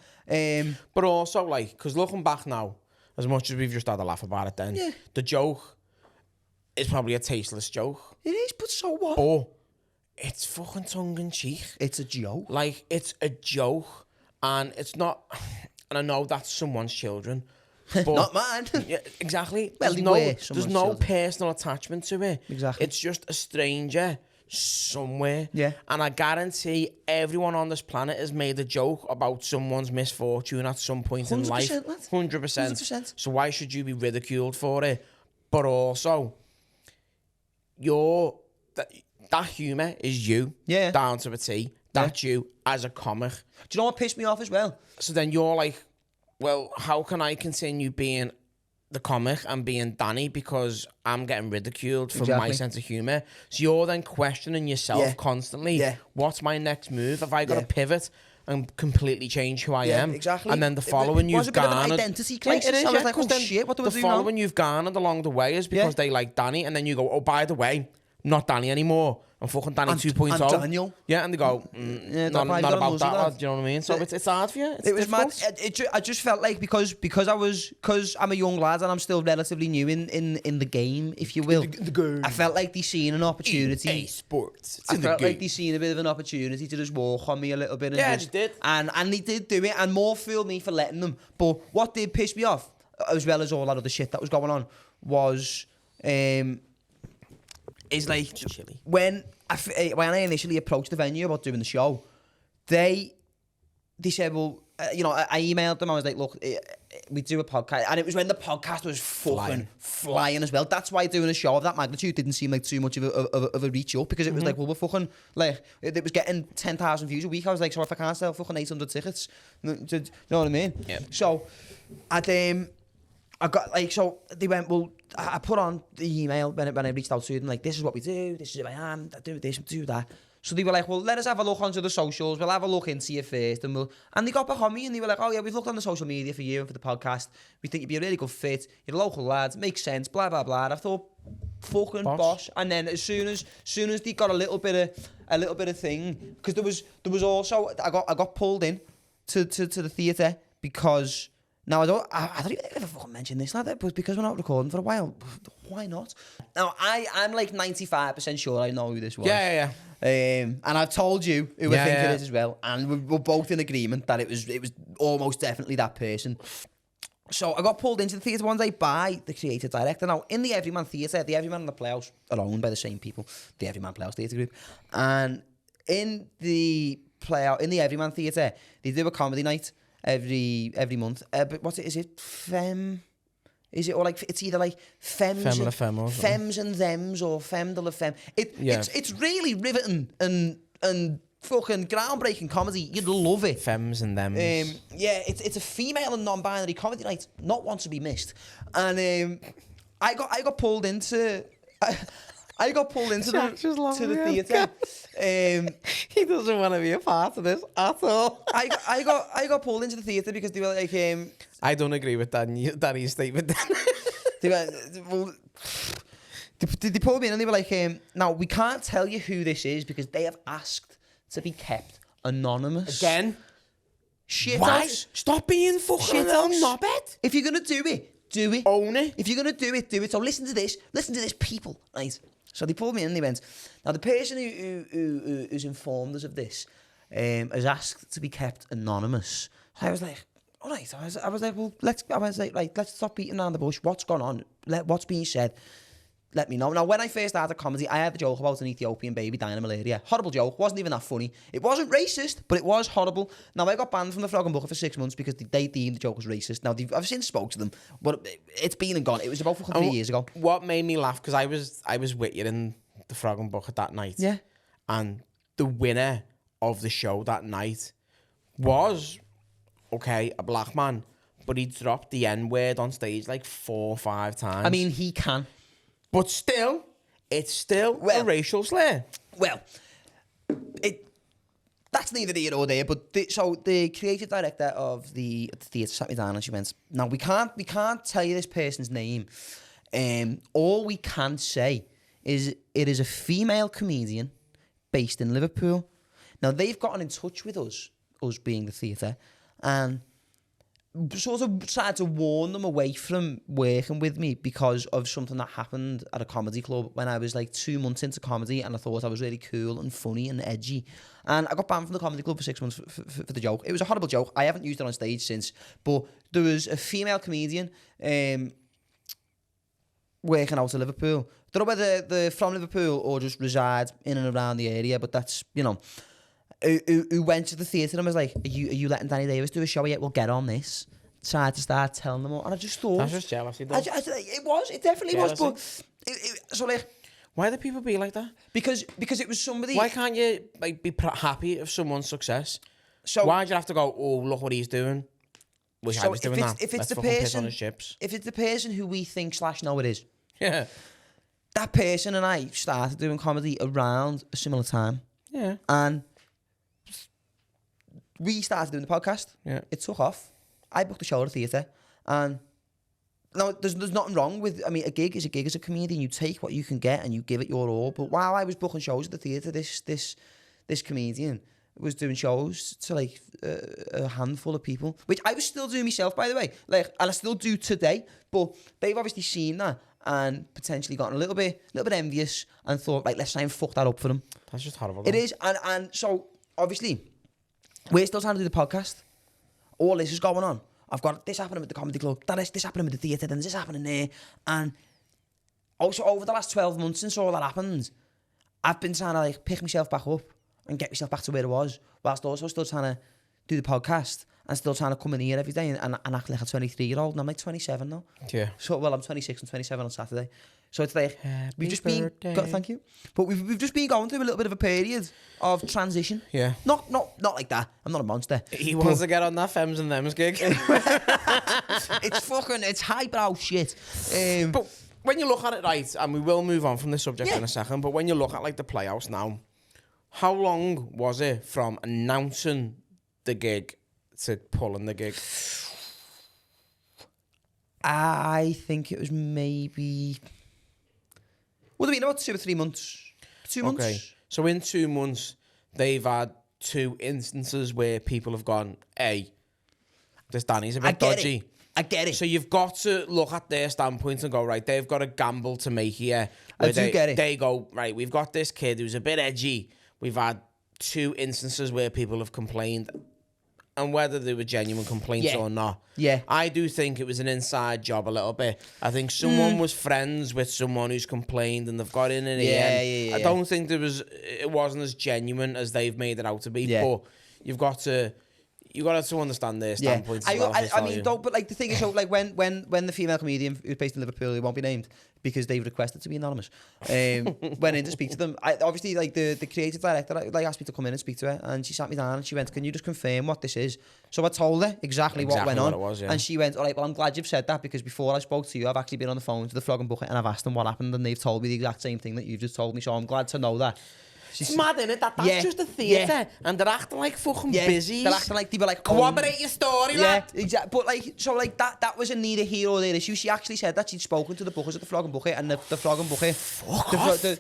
Speaker 2: But also, like, because looking back now, as much as we've just had a laugh about it then, the joke is probably a tasteless joke.
Speaker 1: It is, but so what?
Speaker 2: But it's fucking tongue-in-cheek.
Speaker 1: It's a joke.
Speaker 2: Like, it's a joke, and it's not... And I know that's someone's children, but
Speaker 1: not mine.
Speaker 2: Yeah, exactly.
Speaker 1: Well,
Speaker 2: there's no personal attachment to it.
Speaker 1: Exactly.
Speaker 2: It's just a stranger somewhere.
Speaker 1: Yeah.
Speaker 2: And I guarantee everyone on this planet has made a joke about someone's misfortune at some point in life. 100%. So why should you be ridiculed for it? But also, that humour is you.
Speaker 1: Yeah.
Speaker 2: Down to a T. That's you as a comic.
Speaker 1: Do you know what pissed me off as well?
Speaker 2: So then you're like, well, how can I continue being the comic and being Danny because I'm getting ridiculed for my sense of humour? So you're then questioning yourself constantly.
Speaker 1: Yeah.
Speaker 2: What's my next move? Have I got to pivot and completely change who I am?
Speaker 1: Exactly.
Speaker 2: And then the following you've garnered...
Speaker 1: It was a bit of an identity crisis.
Speaker 2: It is,
Speaker 1: I was like, oh shit, what do I do now?
Speaker 2: The following you've garnered along the way is because they like Danny, and then you go, oh, by the way, not Danny anymore. I'm fucking Danny 2.0.
Speaker 1: I'm Daniel.
Speaker 2: Yeah, and they go, not about that, lad, do you know what I mean? So it's hard for you.
Speaker 1: It was mad. I just felt like because I'm a young lad and I'm still relatively new in the game, if you will.
Speaker 2: The game.
Speaker 1: I felt like they seen an opportunity.
Speaker 2: EA Sports.
Speaker 1: I felt like they seen a bit of an opportunity to just walk on me a little bit. And
Speaker 2: they did.
Speaker 1: And they did do it, and more fooled me for letting them. But what did piss me off, as well as all that other shit that was going on, was... is like when I initially approached the venue about doing the show, they said, well, I emailed them. I was like, look, we do a podcast, and it was when the podcast was fucking flying as well. That's why doing a show of that magnitude didn't seem like too much of a reach up, because it was like, well, we're fucking like, it was getting 10,000 views a week. I was like, so if I can't sell fucking 800 tickets, do you know what I mean?
Speaker 2: Yeah.
Speaker 1: So I got like, so they went, well, I put on the email when I reached out to them, like, this is what we do, this is who I am, I do this, I do that. So they were like, well, let us have a look onto the socials. We'll have a look into you first. And they got back on me and they were like, oh yeah, we've looked on the social media for you and for the podcast. We think you'd be a really good fit. You're a local lad. Makes sense. Blah, blah, blah. And I thought, fucking bosh. And then as soon as they got a little bit of thing, because there was also, I got pulled in to the theatre because, now I don't even think I've ever fucking mentioned this like that, but because we're not recording for a while, why not? Now, I'm like 95% sure I know who this was.
Speaker 2: Yeah.
Speaker 1: And I've told you who I think it is as well, and we're both in agreement that it was almost definitely that person. So I got pulled into the theatre one day by the creative director. Now, in the Everyman Theatre, the Everyman and the Playhouse are owned by the same people, the Everyman Playhouse Theatre Group. And in the Everyman Theatre, they do a comedy night every month. But what's it? Is it Femme? Is it, or like, it's either like Femmes and Thems or Femme de la Femme. It's really riveting and fucking groundbreaking comedy. You'd love it.
Speaker 2: Femmes and Thems.
Speaker 1: It's a female and non-binary comedy night, not one to be missed. And I got pulled into the theatre.
Speaker 2: He doesn't want to be a part of this at all.
Speaker 1: I got pulled into the theatre because they were like,
Speaker 2: I don't agree with Danny's statement.
Speaker 1: They pulled me in and they were like, now we can't tell you who this is because they have asked to be kept anonymous.
Speaker 2: Again?
Speaker 1: Shit.
Speaker 2: Why? Stop being fucking knobhead.
Speaker 1: If you're gonna do it.
Speaker 2: Own it.
Speaker 1: If you're gonna do it. So listen to this, people, right? So they pulled me in and they went, now the person who's informed us of this has asked to be kept anonymous. So I was like, all right. I was like, well, let's stop beating around the bush. What's gone on? What's being said? Let me know. Now, when I first started comedy, I had the joke about an Ethiopian baby dying of malaria. Horrible joke. Wasn't even that funny. It wasn't racist, but it was horrible. Now, I got banned from the Frog and Bucket for 6 months because they deemed the joke was racist. Now, I've since spoke to them, but it's been and gone. It was about fucking 3 years ago.
Speaker 2: What made me laugh, because I was with you in the Frog and Bucket that night.
Speaker 1: Yeah.
Speaker 2: And the winner of the show that night was, okay, a black man, but he dropped the N-word on stage like 4 or 5 times.
Speaker 1: I mean, he can.
Speaker 2: But still, it's still a racial slur.
Speaker 1: Well, that's neither here nor there. But so the creative director of the theatre sat me down and she went, "Now we can't tell you this person's name. All we can say is it is a female comedian based in Liverpool. Now they've gotten in touch with us being the theatre, and sort of tried to warn them away from working with me because of something that happened at a comedy club when I was like 2 months into comedy and I thought I was really cool and funny and edgy. And I got banned from the comedy club for 6 months for the joke. It was a horrible joke. I haven't used it on stage since. But there was a female comedian working out of Liverpool. Don't know whether they're from Liverpool or just reside in and around the area, but that's, you know, who went to the theatre and was like, are you letting Danny Davis do a show yet? We'll get on this. Tried to start telling them all. And I just thought...
Speaker 2: That's just jealousy, though.
Speaker 1: It definitely
Speaker 2: jealousy.
Speaker 1: was. But so like...
Speaker 2: Why do people be like that?
Speaker 1: Because it was somebody...
Speaker 2: Why can't you like be happy of someone's success?
Speaker 1: So
Speaker 2: why do you have to go, oh, look what he's doing? Wish I was doing that.
Speaker 1: If it's
Speaker 2: Let's
Speaker 1: the
Speaker 2: fucking piss
Speaker 1: person...
Speaker 2: on his chips.
Speaker 1: If it's the person who we think / know it is...
Speaker 2: Yeah.
Speaker 1: That person and I started doing comedy around a similar time.
Speaker 2: Yeah.
Speaker 1: And... we started doing the podcast.
Speaker 2: Yeah.
Speaker 1: It took off. I booked a show at a theatre, and now there's nothing wrong with. I mean, a gig is a gig as a comedian. You take what you can get and you give it your all. But while I was booking shows at the theatre, this comedian was doing shows to like a handful of people, which I was still doing myself, by the way. Like, and I still do today. But they've obviously seen that and potentially gotten a little bit envious and thought, like, let's try and fuck that up for them.
Speaker 2: That's just horrible.
Speaker 1: It is, and so obviously. We're still trying to do the podcast. All this is going on. I've got this happening with the comedy club. This happening with the theatre. Then this happening there. And also over the last 12 months since all that happened, I've been trying to like pick myself back up and get myself back to where it was, whilst also still trying to do the podcast and still trying to come in here every day and act like a 23-year-old. And I'm like 27 now.
Speaker 2: Yeah.
Speaker 1: So, well, I'm 26 and 27 on Saturday. So it's like, we've just
Speaker 2: birthday.
Speaker 1: thank you. But we've just been going through a little bit of a period of transition.
Speaker 2: Yeah.
Speaker 1: Not like that. I'm not a monster.
Speaker 2: He wants to get on that Femmes and Thems gig.
Speaker 1: It's highbrow shit.
Speaker 2: But when you look at it, right, and we will move on from this subject in a second, but when you look at like the Playhouse now, How long was it from announcing the gig to pulling the gig?
Speaker 1: I think it was maybe... Would have been about 2 or 3 months. 2 months.
Speaker 2: Okay. So in 2 months, they've had 2 instances where people have gone, hey, this Danny's a bit dodgy.
Speaker 1: I get it.
Speaker 2: So you've got to look at their standpoint and go, right, they've got a gamble to make here.
Speaker 1: I do get it.
Speaker 2: They go, right, we've got this kid who's a bit edgy. We've had 2 instances where people have complained, and whether they were genuine complaints or not.
Speaker 1: Yeah.
Speaker 2: I do think it was an inside job a little bit. I think someone was friends with someone who's complained and they've got in the end. I don't think it wasn't as genuine as they've made it out to be.
Speaker 1: Yeah.
Speaker 2: But you've got to understand their standpoints.
Speaker 1: I mean, don't. But like the thing is, so like when the female comedian who's based in Liverpool, who won't be named because they've requested to be anonymous, went in to speak to them. Obviously, like the creative director, like asked me to come in and speak to her, and she sat me down and she went, "Can you just confirm what this is?" So I told her exactly what went on,
Speaker 2: it was, yeah.
Speaker 1: and she went, "All right, well, I'm glad you've said that because before I spoke to you, I've actually been on the phone to the Frog and Bucket and I've asked them what happened, and they've told me the exact same thing that you've just told me. So I'm glad to know that."
Speaker 2: It's mad, innit? That's just a theatre, and they're acting like fucking busy.
Speaker 1: They're acting like they were like,
Speaker 2: corroborate your story, lad.
Speaker 1: Exactly. But like, so like that was a neither here or there issue. She actually said that she'd spoken to the bookers at the Frog and Bucket, and the Frog and Bucket.
Speaker 2: Fuck off. Fuck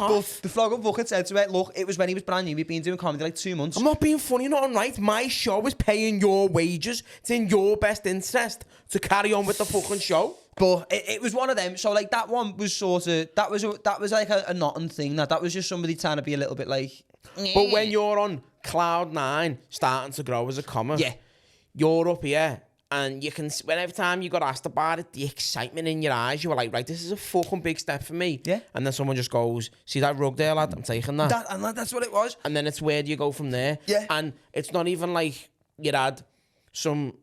Speaker 2: off.
Speaker 1: The Frog and Bucket said to her, "Look, it was when he was brand new. We've been doing comedy like 2 months."
Speaker 2: I'm not being funny, not right. My show is paying your wages. It's in your best interest to carry on with the fucking show.
Speaker 1: But it was one of them. So like that one was sort of that was like a nothing thing. That was just somebody trying to be a little bit like.
Speaker 2: But when you're on cloud 9, starting to grow as a comic, you're up here, and you can. When every time you got asked about it, the excitement in your eyes, you were like, right, this is a fucking big step for me.
Speaker 1: Yeah.
Speaker 2: And then someone just goes, see that rug there, lad? I'm taking that.
Speaker 1: That's what it was.
Speaker 2: And then it's where do you go from there?
Speaker 1: Yeah.
Speaker 2: And it's not even like you had some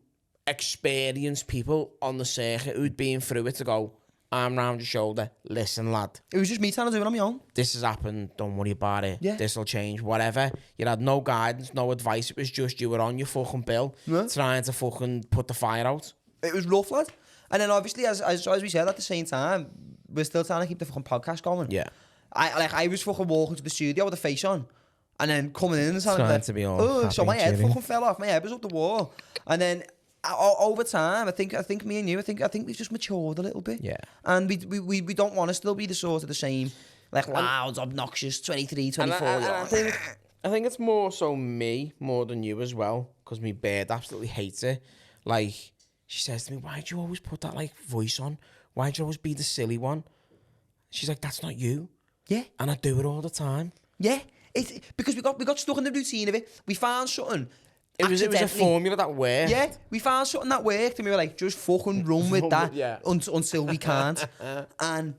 Speaker 2: experienced people on the circuit who'd been through it to go, arm round your shoulder, listen, lad.
Speaker 1: It was just me trying to do it on my own.
Speaker 2: This has happened, don't worry about it.
Speaker 1: Yeah.
Speaker 2: This'll change, whatever. You had no guidance, no advice. It was just you were on your fucking bill, trying to fucking put the fire out.
Speaker 1: It was rough, lad. And then obviously, as we said, at the same time, we're still trying to keep the fucking podcast going.
Speaker 2: Yeah.
Speaker 1: I was fucking walking to the studio with a face on, and then coming in and
Speaker 2: trying to be all
Speaker 1: so my head
Speaker 2: happy,
Speaker 1: fucking fell off. My head was up the wall, and then over time, I think me and you, I think we've just matured a little bit.
Speaker 2: Yeah.
Speaker 1: And we don't want to still be the sort of the same, like loud, obnoxious 23, 24 year old.
Speaker 2: I think it's more so me more than you as well, because my bird absolutely hates it. Like, she says to me, why do you always put that like voice on? Why do you always be the silly one? She's like, that's not you.
Speaker 1: Yeah.
Speaker 2: And I do it all the time.
Speaker 1: Yeah. It's because we got stuck in the routine of it. We found something.
Speaker 2: It was a formula that worked.
Speaker 1: Yeah, we found something that worked, and we were like, just fucking run with that until we can't. And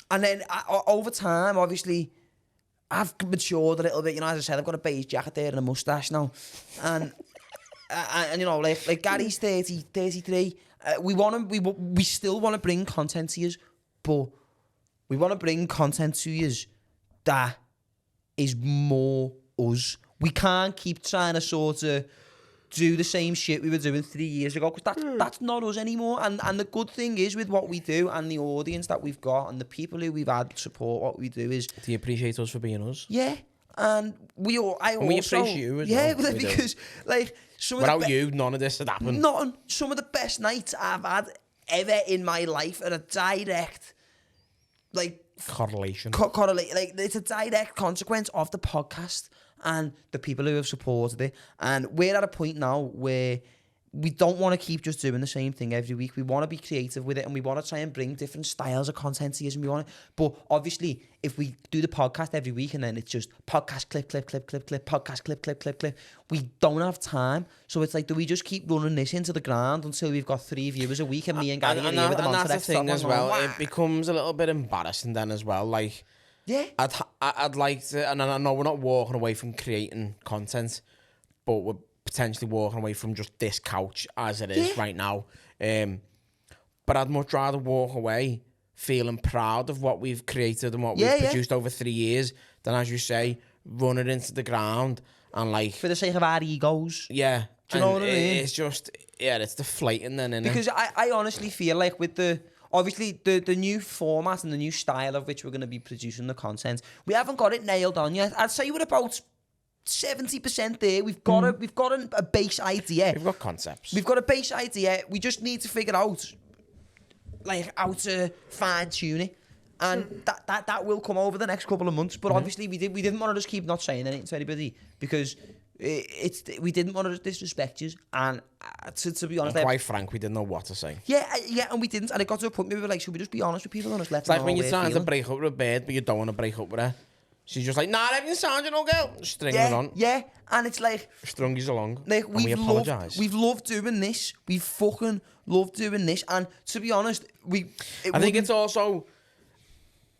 Speaker 1: then over time, obviously, I've matured a little bit. You know, as I said, I've got a beige jacket there and a mustache now, and you know, like Gary's 33. We still want to bring content to you, but we want to bring content to you that is more us. We can't keep trying to sort of do the same shit we were doing 3 years ago, because that's not us anymore. And the good thing is with what we do and the audience that we've got and the people who we've had support what we do is...
Speaker 2: Do you appreciate us for being us?
Speaker 1: Yeah. And we
Speaker 2: appreciate you as well.
Speaker 1: Yeah, because like...
Speaker 2: Without you, none of this had happened.
Speaker 1: Some of the best nights I've had ever in my life are a direct... like...
Speaker 2: Correlation.
Speaker 1: Like, it's a direct consequence of the podcast and the people who have supported it. And we're at a point now where we don't want to keep just doing the same thing every week. We want to be creative with it, and we want to try and bring different styles of content to you. But obviously, if we do the podcast every week and then it's just podcast clip, podcast clip, we don't have time. So it's like, do we just keep running this into the ground until we've got 3 viewers a week and me and Gary are here with them on
Speaker 2: and that's the thing as well.
Speaker 1: Wow.
Speaker 2: It becomes a little bit embarrassing then as well. Like,
Speaker 1: yeah,
Speaker 2: I'd like to, and I know we're not walking away from creating content, but we're potentially walking away from just this couch as it is right now. But I'd much rather walk away feeling proud of what we've created and what we've produced over 3 years than, as you say, run it into the ground and like...
Speaker 1: For the sake of our egos.
Speaker 2: Yeah.
Speaker 1: Do you know what I mean?
Speaker 2: It's just, it's deflating then, innit?
Speaker 1: Because I honestly feel like with the... obviously the new format and the new style of which we're going to be producing the content, we haven't got it nailed on yet. I'd say we're about 70% there. We've got a base idea.
Speaker 2: We've got concepts.
Speaker 1: We've got a base idea. We just need to figure out like how to fine tune it. And that will come over the next couple of months. But obviously we didn't want to just keep not saying anything to anybody because we didn't want to disrespect you. And to be honest,
Speaker 2: and quite frank, we didn't know what to say.
Speaker 1: Yeah, and we didn't. And it got to a point where we were like, should we just be honest with people and just let
Speaker 2: It's
Speaker 1: them
Speaker 2: like
Speaker 1: know
Speaker 2: when
Speaker 1: how
Speaker 2: you're
Speaker 1: we're
Speaker 2: trying to
Speaker 1: feeling?
Speaker 2: break up with a bird, but you don't want to break up with her. She's just like, nah, everything sounds, you know, girl. String it on.
Speaker 1: Yeah, and it's like
Speaker 2: Strung you along.
Speaker 1: Like
Speaker 2: and we apologise.
Speaker 1: We've loved doing this. We fucking loved doing this. And to be honest,
Speaker 2: I think it's also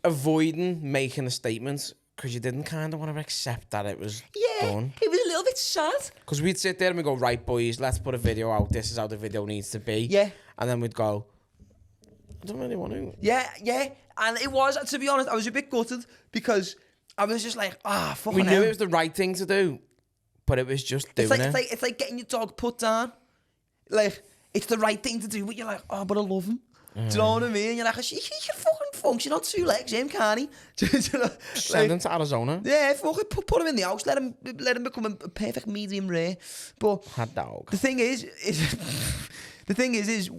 Speaker 2: avoiding making a statement because you didn't kind of want to accept that it was done.
Speaker 1: It was a little bit sad.
Speaker 2: Because we'd sit there and we'd go, right, boys, let's put a video out. This is how the video needs to be.
Speaker 1: Yeah.
Speaker 2: And then we'd go, I don't really want to.
Speaker 1: Yeah. And it was, to be honest, I was a bit gutted because I was just like, fucking
Speaker 2: We knew
Speaker 1: hell.
Speaker 2: it was the right thing to do, but it was just doing it.
Speaker 1: It's like getting your dog put down. Like, it's the right thing to do, but you're like, but I love him. Do you know what I mean? You're like, he can fucking function on 2 legs, him, can't he? Do you know,
Speaker 2: Send him to Arizona.
Speaker 1: Yeah, fucking put him in the house. Let him become a perfect medium rare. But
Speaker 2: Hot dog.
Speaker 1: the thing is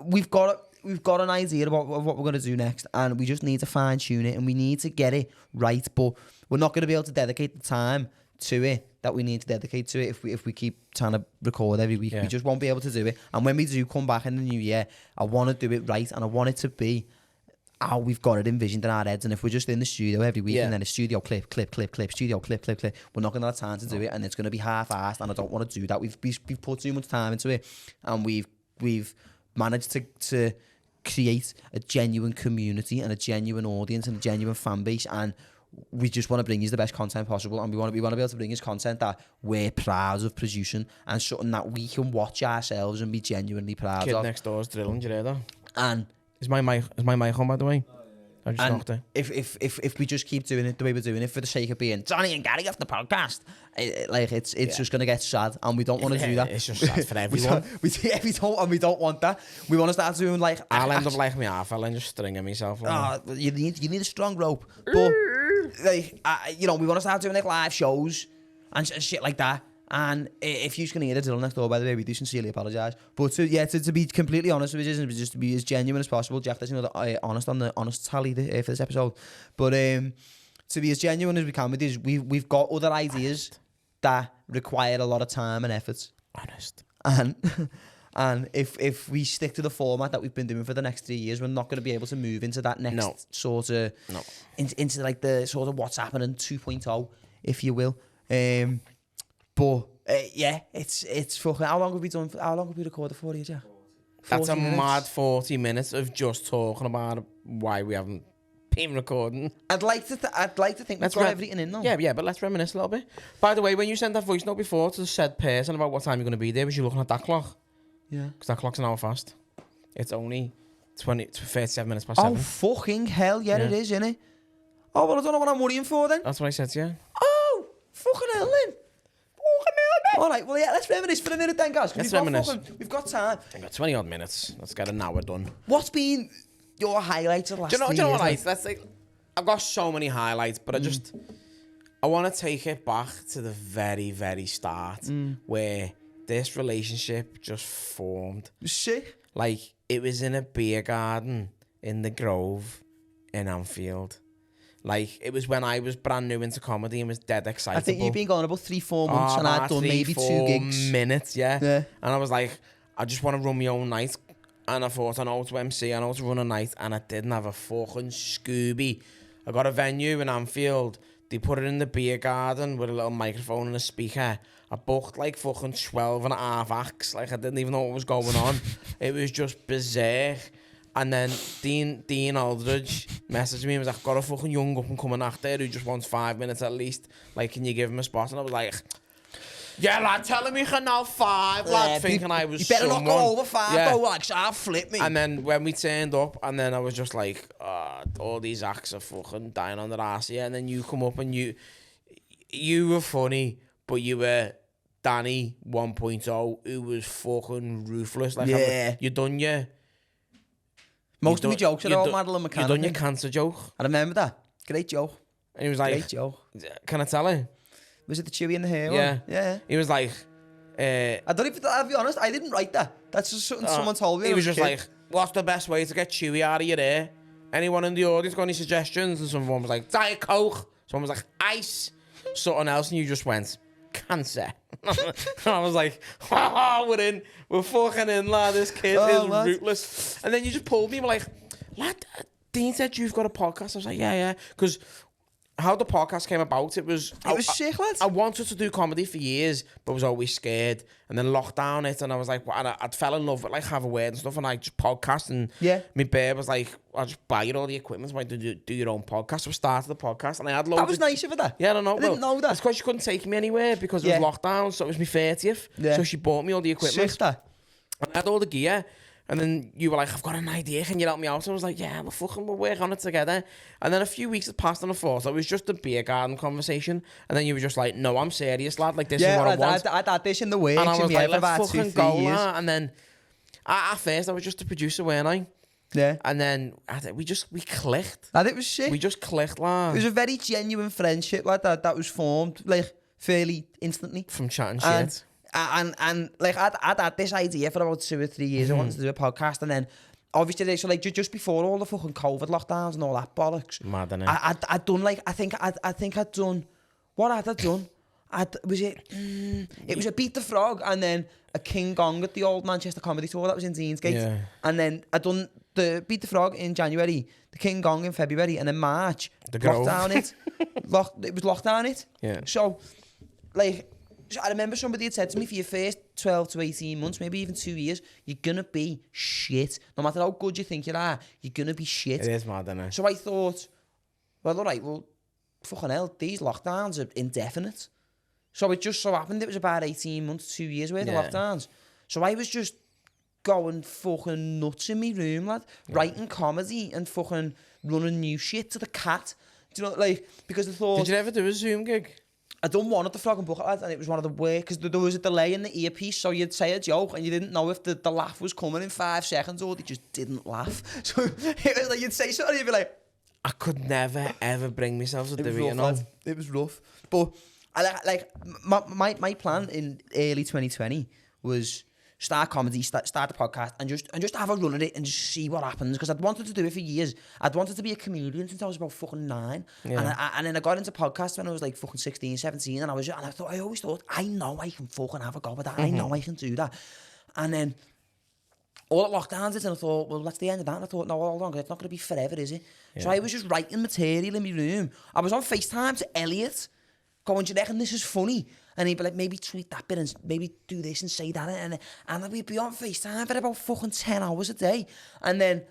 Speaker 1: we've got an idea about what we're going to do next, and we just need to fine tune it, and we need to get it right. But we're not going to be able to dedicate the time to it that we need to dedicate to it if we keep trying to record every week. We just won't be able to do it. And when we do come back in the new year, I want to do it right, and I want it to be how we've got it envisioned in our heads. And if we're just in the studio every week and then a studio clip, studio clip, we're not going to have time to do it, and it's going to be half-assed, and I don't want to do that. We've put too much time into it, and we've managed to create a genuine community and a genuine audience and a genuine fan base, and we just want to bring you the best content possible, and we want to be able to bring you content that we're proud of producing and something that we can watch ourselves and be genuinely proud
Speaker 2: Kid
Speaker 1: of.
Speaker 2: next door is drilling, do you hear that?
Speaker 1: And
Speaker 2: Is my mic on, by the way? I just knocked it.
Speaker 1: if we just keep doing it the way we're doing it for the sake of being Johnny and Gary off the podcast, it's just gonna get sad, and we don't want to do that.
Speaker 2: It's just sad for everyone.
Speaker 1: we don't want that. We want to start doing like.
Speaker 2: I'll end up like me half. I'll end just stringing myself.
Speaker 1: You need a strong rope, but we want to start doing like live shows and shit like that. And if you're gonna hear the Dylan next door, by the way, we do sincerely apologise. But to be completely honest with you, just to be as genuine as possible. Jack doesn't know that honest on the honest tally for this episode. But to be as genuine as we can with this, we've got other ideas that require a lot of time and effort.
Speaker 2: Honest.
Speaker 1: And if we stick to the format that we've been doing for the next 3 years, we're not going to be able to move into that next sort of into like the sort of what's happening 2.0, if you will. But it's fucking. How long have we done? How long have we recorded for you, Jack?
Speaker 2: That's a
Speaker 1: minutes.
Speaker 2: mad 40 minutes of just talking about why we haven't been recording.
Speaker 1: I'd like to think we've got everything in though.
Speaker 2: Yeah, but let's reminisce a little bit. By the way, when you sent that voice note before to the said person about what time you're going to be there, was you looking at that clock?
Speaker 1: Yeah.
Speaker 2: Because that clock's an hour fast. It's only 37 minutes past 7.
Speaker 1: Oh fucking hell! Yeah, it is, isn't it? Oh well, I don't know what I'm worrying for then.
Speaker 2: That's what I said to you.
Speaker 1: Oh fucking hell then. All right, well, yeah, let's reminisce for a minute then, guys.
Speaker 2: Let's reminisce.
Speaker 1: We've got time.
Speaker 2: I've got 20 odd minutes. Let's get an hour done.
Speaker 1: What's been your highlights of the last
Speaker 2: Do you know what?
Speaker 1: years?
Speaker 2: Let's like, I've got so many highlights, but I want to take it back to the very, very start where this relationship just formed.
Speaker 1: Shit.
Speaker 2: Like, it was in a beer garden in the Grove in Anfield. Like, it was when I was brand new into comedy and was dead excited.
Speaker 1: I think you've been going about 3-4 months and I'd done maybe 2 gigs.
Speaker 2: Minutes, yeah. And I was like, I just want to run my own night. And I thought, I know how to MC, I know how to run a night. And I didn't have a fucking Scooby. I got a venue in Anfield. They put it in the beer garden with a little microphone and a speaker. I booked like fucking 12 and a half acts. Like, I didn't even know what was going on. It was just bizarre. And then Dean Aldridge messaged me and was like, got a fucking young up and coming actor who just wants 5 minutes at least. Like, can you give him a spot? And I was like, yeah, lad, tell him he can have 5, lad, thinking I was
Speaker 1: You better
Speaker 2: someone.
Speaker 1: not go over 5, though, like, so I'll flip me.
Speaker 2: And then when we turned up, and then I was just like, all these acts are fucking dying on their ass, yeah. And then you come up and you were funny, but you were Danny 1.0, who was fucking ruthless. Like,
Speaker 1: yeah.
Speaker 2: You done your...
Speaker 1: Most of my jokes are about Madeleine McCann.
Speaker 2: You done your cancer joke.
Speaker 1: I remember that. Great joke.
Speaker 2: And he was like,
Speaker 1: Great joke.
Speaker 2: can I tell him?
Speaker 1: Was it the Chewy in the hair
Speaker 2: Yeah.
Speaker 1: one? Yeah.
Speaker 2: He was like,
Speaker 1: I don't even, I'll be honest, I didn't write that. That's just something someone told me.
Speaker 2: He was just like, what's the best way to get Chewy out of your hair? Anyone in the audience got any suggestions? And someone was like, Diet Coke. Someone was like, ice. Something else. And you just went, cancer. And I was like, we're in. We're fucking in, lad. This kid is
Speaker 1: lad.
Speaker 2: ruthless. And then you just pulled me. We're like, lad, Dean said you've got a podcast. I was like, yeah. Because how the podcast came about, it was
Speaker 1: sick, lads.
Speaker 2: I wanted to do comedy for years, but was always scared. And then lockdown it, and I was like, well, and I'd fell in love with like Have a Word and stuff, and I just podcast. And my babe was like, I'll just buy you all the equipment, so I do your own podcast. So I started the podcast, and I had loads.
Speaker 1: That was nice of her, that.
Speaker 2: Yeah, I don't know.
Speaker 1: I didn't know that.
Speaker 2: It's because she couldn't take me anywhere because it was lockdown, so it was my 30th.
Speaker 1: Yeah.
Speaker 2: So she bought me all the equipment.
Speaker 1: Sick, that.
Speaker 2: I had all the gear. And then you were like, I've got an idea, can you help me out? I was like, yeah, we'll work on it together. And then a few weeks had passed and I thought it was just a beer garden conversation. And then you were just like, no, I'm serious, lad. Like, this is what I want.
Speaker 1: I had this in the works.
Speaker 2: And I was like, let's
Speaker 1: about
Speaker 2: fucking
Speaker 1: 2-3
Speaker 2: go,
Speaker 1: years.
Speaker 2: man. And then, at first, I was just a producer, weren't I?
Speaker 1: Yeah.
Speaker 2: And then we clicked.
Speaker 1: Lad, it was sick.
Speaker 2: We just clicked, lad.
Speaker 1: It was a very genuine friendship, like that was formed, like, fairly instantly.
Speaker 2: From chatting shit.
Speaker 1: And like I'd had this idea for about 2 or 3 years. I wanted to do a podcast, and then obviously so like just before all the fucking COVID lockdowns and all that bollocks,
Speaker 2: mad, innit?
Speaker 1: I'd done like I think I'd done what had I done? It was a Beat the Frog and then a King Gong at the Old Manchester Comedy Tour that was in Deansgate,
Speaker 2: Yeah.
Speaker 1: and then I'd done the Beat the Frog in January, the King Gong in February, and then March
Speaker 2: The Grove.
Speaker 1: lockdown it. It was lockdown it.
Speaker 2: Yeah.
Speaker 1: So like. I remember somebody had said to me, for your first 12 to 18 months, maybe even 2 years, you're going to be shit. No matter how good you think you are, you're going to be shit.
Speaker 2: It is mad, innit?
Speaker 1: So I thought, well, all right, well, fucking hell, these lockdowns are indefinite. So it just so happened it was about 18 months, 2 years worth of lockdowns. So I was just going fucking nuts in my room, lad. Writing comedy and fucking running new shit to the cat. Do you know, like, because I thought...
Speaker 2: Did you ever do a Zoom gig?
Speaker 1: I done one at the Frog and Bucket, lads, and it was one of the worst, because there was a delay in the earpiece, so you'd say a joke, and you didn't know if the laugh was coming in 5 seconds, or they just didn't laugh. So it was like, you'd say something, and you'd be like...
Speaker 2: I could never, ever bring myself to do it, you know?
Speaker 1: Lad. It was rough. But I my plan in early 2020 was start comedy, start the podcast, and just have a run at it and just see what happens. Because I'd wanted to do it for years. I'd wanted to be a comedian since I was about fucking 9. Yeah. And then I got into podcasts when I was like fucking 16, 17, and I always thought, I know I can fucking have a go with that. I know I can do that. And then all the lockdowns, and I thought, well, that's the end of that. And I thought, no, hold on, it's not going to be forever, is it? Yeah. So I was just writing material in my room. I was on FaceTime to Elliot, going, do you reckon this is funny? And he'd be like, maybe tweet that bit and maybe do this and say that. And we'd be on FaceTime for about fucking 10 hours a day. And then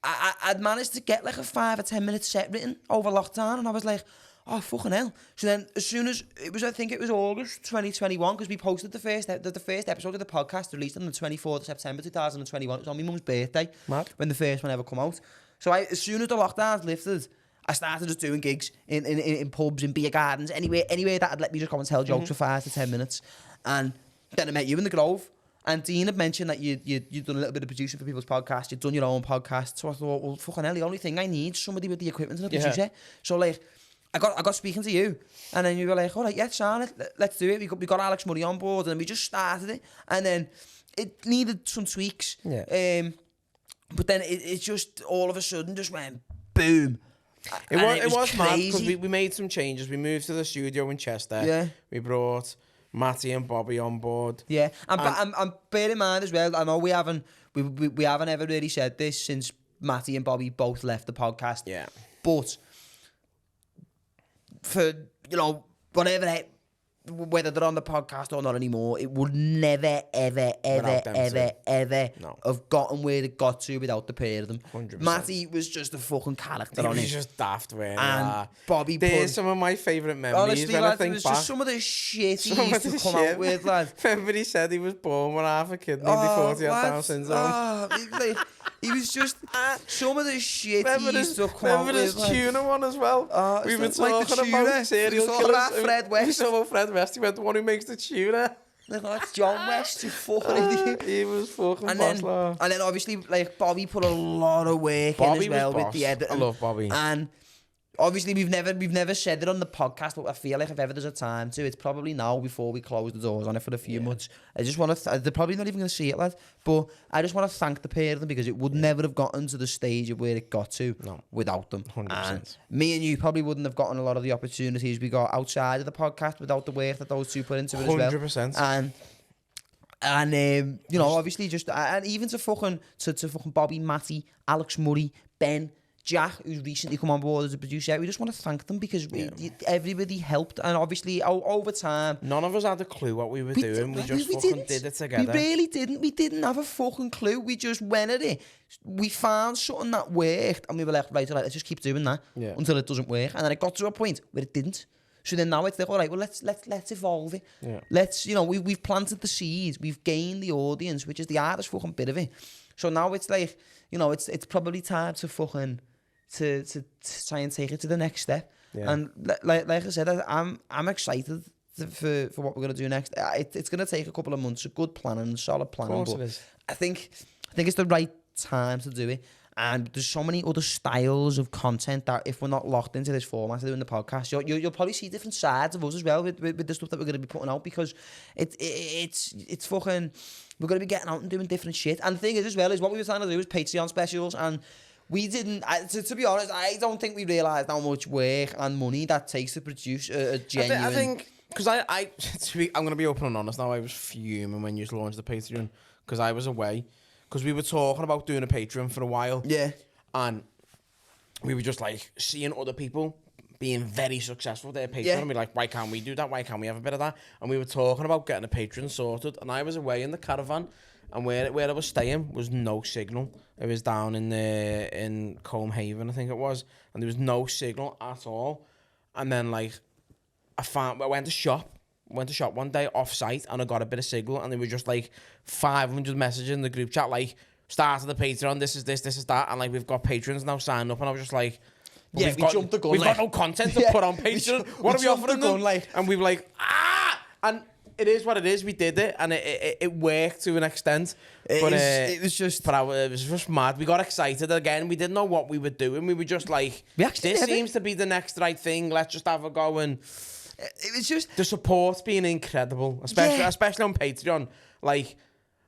Speaker 1: I'd managed to get like a 5 or 10 minute set written over lockdown. And I was like, oh, fucking hell. So then as soon as, I think it was August 2021, because we posted the first episode of the podcast released on the 24th of September 2021. It was on my mum's birthday. Mad. When the first one ever come out. So as soon as the lockdowns lifted, I started just doing gigs in pubs, in beer gardens, anywhere that had let me just come and tell jokes for 5 to 10 minutes. And then I met you in the Grove. And Dean had mentioned that you'd done a little bit of producing for people's podcasts. You'd done your own podcast. So I thought, well, fucking hell, the only thing I need is somebody with the equipment and a producer. So like, I got speaking to you. And then you were like, all right, yeah, Sean, let's do it. We got Alex Murray on board and we just started it. And then it needed some tweaks. Yeah. But then it just all of a sudden just went boom.
Speaker 2: It was mad because we made some changes. We moved to the studio in Chester. Yeah. We brought Matty and Bobby on board.
Speaker 1: Yeah, and bear in mind as well, I know we haven't ever really said this since Matty and Bobby both left the podcast. Yeah. But for, whether they're on the podcast or not anymore, it would never, ever have gotten where it got to without the pair of them. 100%. Matty was just a fucking character on it.
Speaker 2: He was just daft, weren't
Speaker 1: And Bobby
Speaker 2: There's some of my favourite memories.
Speaker 1: Honestly,
Speaker 2: when
Speaker 1: lad,
Speaker 2: I think
Speaker 1: it was
Speaker 2: back.
Speaker 1: just some of the shit he used to come out with, lad.
Speaker 2: Remember he said he was born with half a kidney before he had Down syndrome?
Speaker 1: He was just some of the shit he used to come out with.
Speaker 2: Remember this tuna one as well? We were talking about serial killers.
Speaker 1: Fred West.
Speaker 2: We saw about Fred West. He went, the one who makes the tuna.
Speaker 1: Like, that's John West, you fucking idiot.
Speaker 2: He was fucking
Speaker 1: And
Speaker 2: boss,
Speaker 1: then,
Speaker 2: lad.
Speaker 1: and then obviously, like, Bobby put a lot of work
Speaker 2: Bobby
Speaker 1: in as well
Speaker 2: was
Speaker 1: with
Speaker 2: boss.
Speaker 1: the editing.
Speaker 2: I love Bobby.
Speaker 1: And obviously, we've never said it on the podcast, but I feel like if ever there's a time to, it's probably now before we close the doors on it for a few months. I just want to, they're probably not even going to see it, lad, but I just want to thank the pair of them because it would never have gotten to the stage of where it got to without them.
Speaker 2: 100%.
Speaker 1: And me and you probably wouldn't have gotten a lot of the opportunities we got outside of the podcast without the work that those two put into it as well.
Speaker 2: 100%.
Speaker 1: And you know, obviously, just and even to fucking Bobby, Matty, Alex Murray, Ben, Jack, who's recently come on board as a producer, we just want to thank them because everybody helped, and obviously over time,
Speaker 2: none of us had a clue what we were doing. We just fucking did it together.
Speaker 1: We really didn't. We didn't have a fucking clue. We just went at it. We found something that worked, and we were like, right, let's just keep doing that until it doesn't work. And then it got to a point where it didn't. So then now it's like, all right, well, let's evolve it.
Speaker 2: Yeah.
Speaker 1: Let's, you know, we've planted the seeds, we've gained the audience, which is the hardest fucking bit of it. So now it's like, you know, it's probably time to fucking to try and take it to the next step. Yeah. And like I said, I'm excited for what we're gonna do next. It's gonna take a couple of months of good planning, solid planning.
Speaker 2: Of course it is.
Speaker 1: I think it's the right time to do it. And there's so many other styles of content that if we're not locked into this format of doing the podcast, you'll probably see different sides of us as well with the stuff that we're going to be putting out because it's fucking, we're going to be getting out and doing different shit. And the thing is as well is what we were trying to do was Patreon specials, and we didn't, to be honest, I don't think we realised how much work and money that takes to produce a genuine...
Speaker 2: I think, because I'm going to be open and honest now, I was fuming when you launched the Patreon because I was away. Because we were talking about doing a Patreon for a while.
Speaker 1: Yeah.
Speaker 2: And we were just like seeing other people being very successful with their Patreon.
Speaker 1: Yeah.
Speaker 2: And we're like, why can't we do that? Why can't we have a bit of that? And we were talking about getting a Patreon sorted. And I was away in the caravan. And where I was staying was no signal. It was down in Combe Haven, I think it was. And there was no signal at all. And then like, I went to shop one day off-site and I got a bit of signal and there were just like 500 messages in the group chat like, started the Patreon, this is that, and like we've got patrons now signed up, and I was just like,
Speaker 1: well, we jumped the gun.
Speaker 2: We've got no content to put on Patreon. What are we offering them? And we were like, and it is what it is. We did it and it worked to an extent. It was just mad. We got excited again. We didn't know what we were doing. We were just like, this seems to be the next right thing. Let's just have a go. And
Speaker 1: it was just
Speaker 2: the support's been incredible, especially on Patreon. Like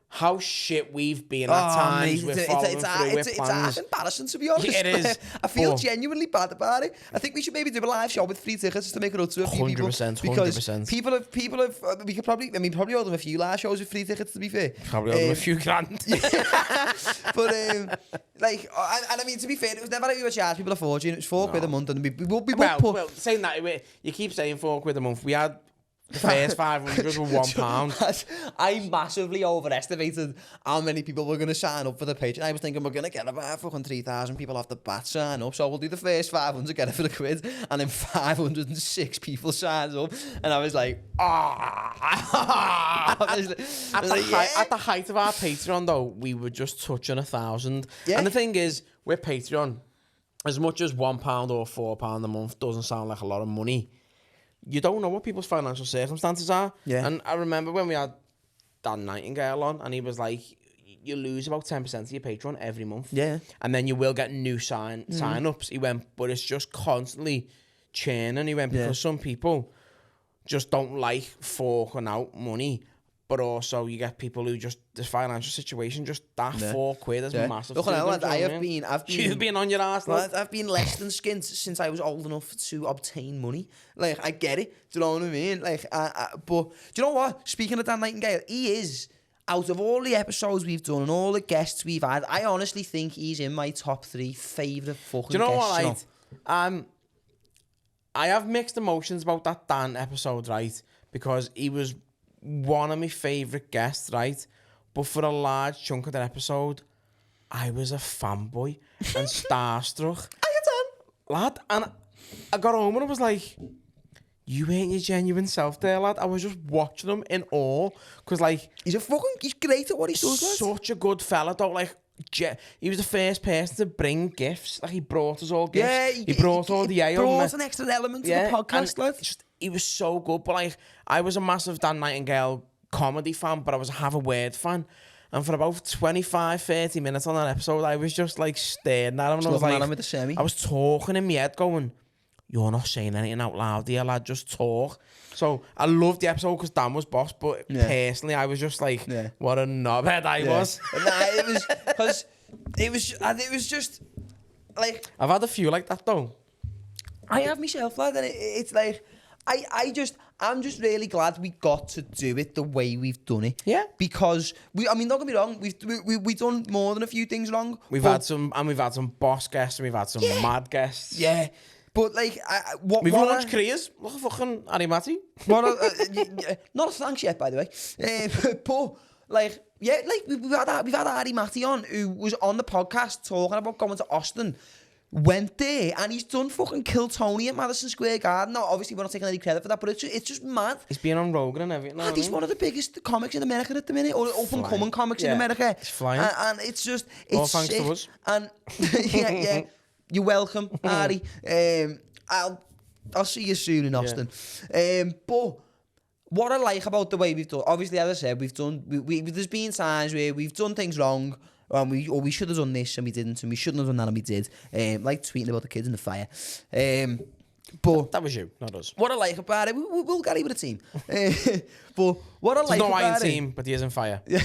Speaker 2: how shit we've been at times with following through with plans.
Speaker 1: It's embarrassing, to be honest.
Speaker 2: Yeah, it is.
Speaker 1: I feel genuinely bad about it. I think we should maybe do a live show with free tickets just to make it up to a few people.
Speaker 2: 100%.
Speaker 1: People have. We could probably owe them a few live shows with free tickets. To be fair,
Speaker 2: probably owe them a few grand.
Speaker 1: But like, and I mean, to be fair, it was never like we were charging people a fortune. It was £4 a month, and we
Speaker 2: well, saying that you keep saying £4 a month. We had the first 500 were £1.
Speaker 1: I massively overestimated how many people were going to sign up for the page. I was thinking we're going to get about fucking 3,000 people off the bat sign up, so we'll do the first 500, get it for the quid, and then 506 people signs up, and I was like,
Speaker 2: At the height of our Patreon, though, we were just touching 1,000. Yeah. And the thing is, with Patreon, as much as £1 or £4 a month doesn't sound like a lot of money, you don't know what people's financial circumstances are. Yeah. And I remember when we had Dan Nightingale on, and he was like, you lose about 10% of your Patreon every month. Yeah. And then you will get new sign-ups. He went, but it's just constantly churning. He went, because some people just don't like forking out money, but also you get people who just, the financial situation, just that £4 is massive.
Speaker 1: Look,
Speaker 2: You've been on your ass, lad.
Speaker 1: I've been less than skint since I was old enough to obtain money. Like, I get it. Do you know what I mean? Like, but do you know what? Speaking of Dan Nightingale, he is, out of all the episodes we've done and all the guests we've had, I honestly think he's in my top 3 favourite fucking guests.
Speaker 2: Do you know what, right? I have mixed emotions about that Dan episode, right? Because he was one of my favourite guests, right? But for a large chunk of that episode, I was a fanboy and starstruck. Lad, and I got home and I was like, you ain't your genuine self there, lad. I was just watching him in awe. Because, like,
Speaker 1: he's great at what he does, lad.
Speaker 2: Such a good fella, though. Like, he was the first person to bring gifts. Like, he brought us all gifts. Yeah, he brought all the ale. He
Speaker 1: brought an extra element to the podcast, lad.
Speaker 2: He was so good. But, like, I was a massive Dan Nightingale comedy fan, but I was a Have a Word fan. And for about 25, 30 minutes on that episode, I was just like staring at him. And I was like,
Speaker 1: with the semi.
Speaker 2: I was talking in my head going, you're not saying anything out loud, dear lad, just talk. So I loved the episode because Dan was boss, but personally, I was just like, what a knobhead I was.
Speaker 1: Nah, it was, because it was just, like...
Speaker 2: I've had a few like that though.
Speaker 1: I have myself, lad, and it's like, I'm just really glad we got to do it the way we've done it.
Speaker 2: Yeah.
Speaker 1: Because I mean, don't get me wrong, we've done more than a few things wrong.
Speaker 2: We've had some boss guests, and we've had some mad guests.
Speaker 1: Yeah. But like,
Speaker 2: we've launched careers. Look at fucking Harry Matty.
Speaker 1: Not a thanks yet, by the way. But like, yeah, like we've had Harry Matty on, who was on the podcast talking about going to Austin. Went there and he's done fucking Kill Tony at Madison Square Garden. Now, obviously, we're not taking any credit for that, but it's just mad.
Speaker 2: He's been on Rogan and everything.
Speaker 1: And he's one of the biggest comics in America at the minute, or up-and-coming comics in America.
Speaker 2: He's flying.
Speaker 1: And it's just, it's
Speaker 2: all thanks
Speaker 1: sick.
Speaker 2: to us.
Speaker 1: And yeah, you're welcome, Harry. I'll see you soon in Austin. But what I like about the way we've done, obviously, as I said, there's been times where we've done things wrong. We should have done this and we didn't, and we shouldn't have done that and we did. Like tweeting about the kids in the fire. But
Speaker 2: that was you, not us.
Speaker 1: What I like about it, we'll get with a team. But what I like
Speaker 2: no
Speaker 1: about
Speaker 2: iron
Speaker 1: it,
Speaker 2: team, but he is in fire.
Speaker 1: Yeah,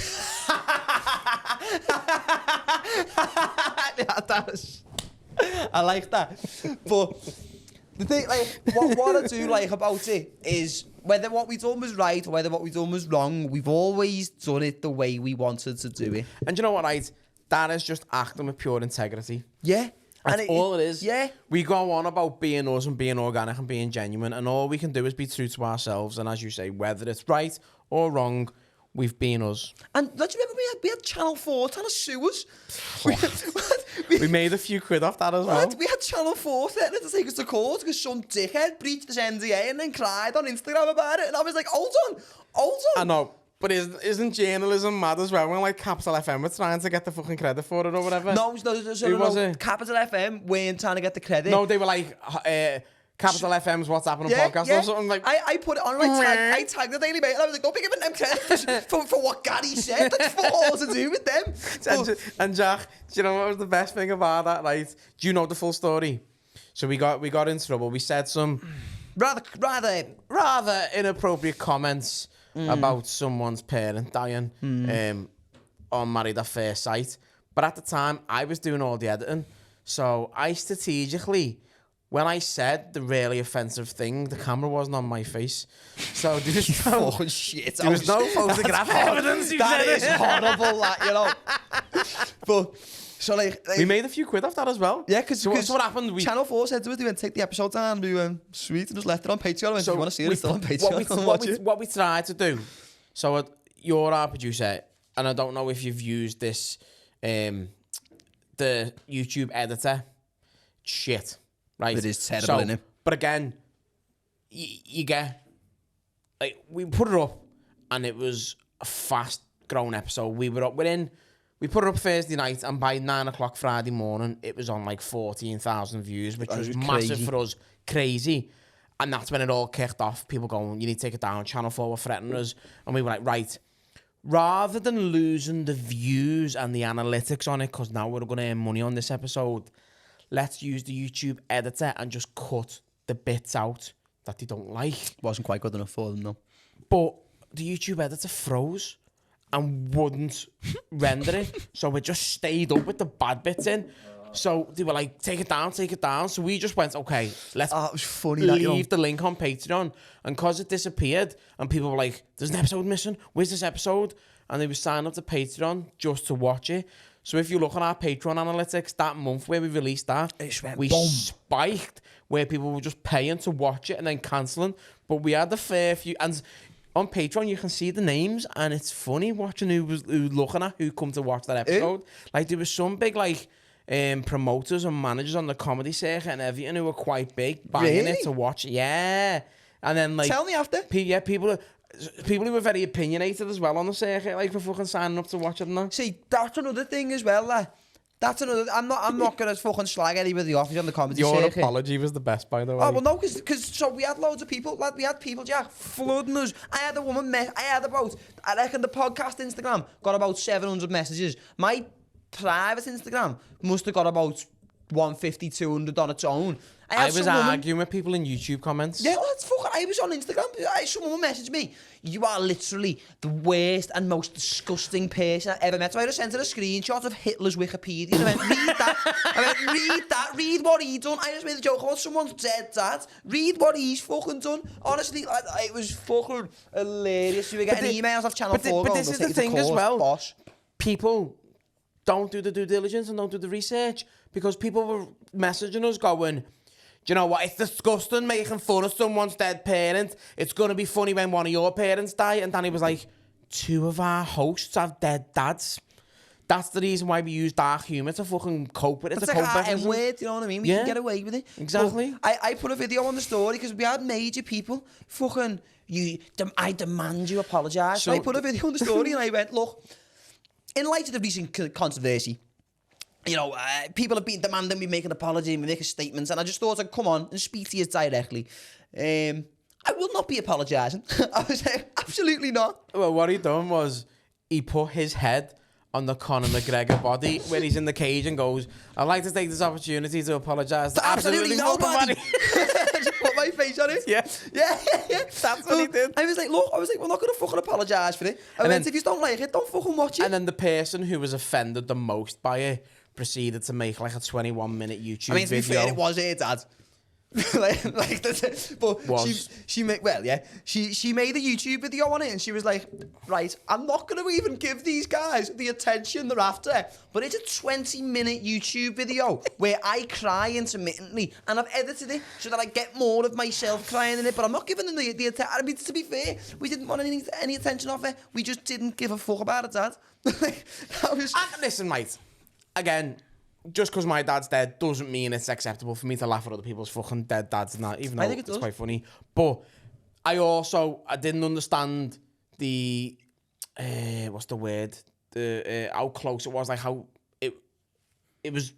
Speaker 1: I like that. But the thing, like, what I do like about it is whether what we done was right or whether what we done was wrong, we've always done it the way we wanted to do it.
Speaker 2: And you know what, right? That is just acting with pure integrity.
Speaker 1: Yeah.
Speaker 2: That's all it is.
Speaker 1: Yeah.
Speaker 2: We go on about being us and being organic and being genuine, and all we can do is be true to ourselves. And as you say, whether it's right or wrong, we've been us.
Speaker 1: And don't you remember we had Channel 4 trying to sue us?
Speaker 2: We made a few quid off that as well.
Speaker 1: We had Channel 4 threatening to take us to court because some dickhead breached this NDA and then cried on Instagram about it. And I was like, hold on.
Speaker 2: I know. But isn't journalism mad as well when like Capital FM were trying to get the fucking credit for it or whatever?
Speaker 1: No.
Speaker 2: Who was it?
Speaker 1: Capital FM weren't trying to get the credit.
Speaker 2: No, they were like Capital FM's What's Happening podcast or something like.
Speaker 1: I put it on. I tagged the Daily Mail. And I was like, don't be giving them credit for what Gary said. That's all to do with them.
Speaker 2: And Jack, do you know what was the best thing about that? Right? Do you know the full story? So we got in trouble. We said some rather inappropriate comments about someone's parent dying on Married at First Sight. But at the time, I was doing all the editing. So I strategically, when I said the really offensive thing, the camera wasn't on my face. So there was no,
Speaker 1: oh, shit.
Speaker 2: There was no photographic evidence.
Speaker 1: That is horrible, that, you know. But, so like
Speaker 2: we made a few quid off that as well.
Speaker 1: Yeah, because
Speaker 2: so what happened?
Speaker 1: Channel 4 said to us, they went take the episode down, and we went, sweet, and just left it on Patreon. And so if you want to see it, it's still on Patreon.
Speaker 2: What we tried to do, so you're our producer, and I don't know if you've used this, the YouTube editor. Shit. Right.
Speaker 1: It is terrible, isn't it?
Speaker 2: But again, you get, like, we put it up, and it was a fast-growing episode. We put it up Thursday night, and by 9 o'clock Friday morning, it was on like 14,000 views, which was massive for us. Crazy. And that's when it all kicked off. People going, you need to take it down. Channel 4 were threatening us. And we were like, right, rather than losing the views and the analytics on it, because now we're going to earn money on this episode, let's use the YouTube editor and just cut the bits out that they don't like.
Speaker 1: Wasn't quite good enough for them, no.
Speaker 2: But the YouTube editor froze and wouldn't render it. So we just stayed up with the bad bits in. So they were like, take it down. So we just went, okay, let's
Speaker 1: it was funny
Speaker 2: leave the link on Patreon. And because it disappeared, and people were like, there's an episode missing. Where's this episode? And they were signing up to Patreon just to watch it. So if you look at our Patreon analytics, that month where we released that, we spiked where people were just paying to watch it and then cancelling. But we had a fair few... And on Patreon, you can see the names, and it's funny watching who looking at who come to watch that episode. Like, there was some big, like, promoters and managers on the comedy circuit and everything who were quite big buying it to watch. Yeah. And then, like...
Speaker 1: Tell me after.
Speaker 2: People who were very opinionated as well on the circuit, like, for fucking signing up to watch it and that.
Speaker 1: See, that's another thing as well, That's another. I'm not gonna fucking slag anybody off on the comedy
Speaker 2: Your
Speaker 1: circuit.
Speaker 2: apology was the best, by the way.
Speaker 1: Oh well, no, because so we had loads of people. Like, we had people, Jack, flooding us. I had a woman. I reckon the podcast Instagram got about 700 messages. My private Instagram must have got about 150, 200 on its own.
Speaker 2: I was arguing with people in YouTube comments.
Speaker 1: Yeah, well, that's fucking. I was on Instagram. Someone messaged me. You are literally the worst and most disgusting person I ever met. So I just sent her a screenshot of Hitler's Wikipedia. And I went, read that. Read what he done. I just made a joke about someone's dead dad. Read what he's fucking done. Honestly, it was fucking hilarious. You were getting emails off Channel 4
Speaker 2: but this is the thing as well.
Speaker 1: Bosh.
Speaker 2: People don't do the due diligence and don't do the research, because people were messaging us going, do you know what? It's disgusting making fun of someone's dead parent. It's going to be funny when one of your parents die. And Danny was like, 2 of our hosts have dead dads. That's the reason why we use dark humour to fucking cope with it.
Speaker 1: It's like our M-word, you know what I mean? We can get away with it.
Speaker 2: Exactly.
Speaker 1: I put a video on the story because we had major people fucking, I demand you apologise. So I put a video on the story and I went, look, in light of the recent controversy, you know, people have been demanding we make an apology and we make a statement, and I just thought I'd come on and speak to you directly. I will not be apologising. I was like, absolutely not.
Speaker 2: Well, what he done was he put his head on the Conor McGregor body when he's in the cage and goes, I'd like to take this opportunity to apologise to absolutely nobody.
Speaker 1: Just put my face on it.
Speaker 2: Yeah.
Speaker 1: That's what he did. I was like, look, we're not going to fucking apologise for it. I went, if you don't like it, don't fucking watch it.
Speaker 2: And then the person who was offended the most by it proceeded to make like a 21-minute YouTube video.
Speaker 1: I mean, to be fair, it was her dad. She made a YouTube video on it, and she was like, right, I'm not going to even give these guys the attention they're after, but it's a 20-minute YouTube video where I cry intermittently, and I've edited it so that I get more of myself crying in it, but I'm not giving them the attention. I mean, to be fair, we didn't want any attention off it. We just didn't give a fuck about it, Dad.
Speaker 2: Listen, mate, again, just because my dad's dead doesn't mean it's acceptable for me to laugh at other people's fucking dead dads and that, even though it's quite funny. But I didn't understand the, what's the word? How close it was, like how it was.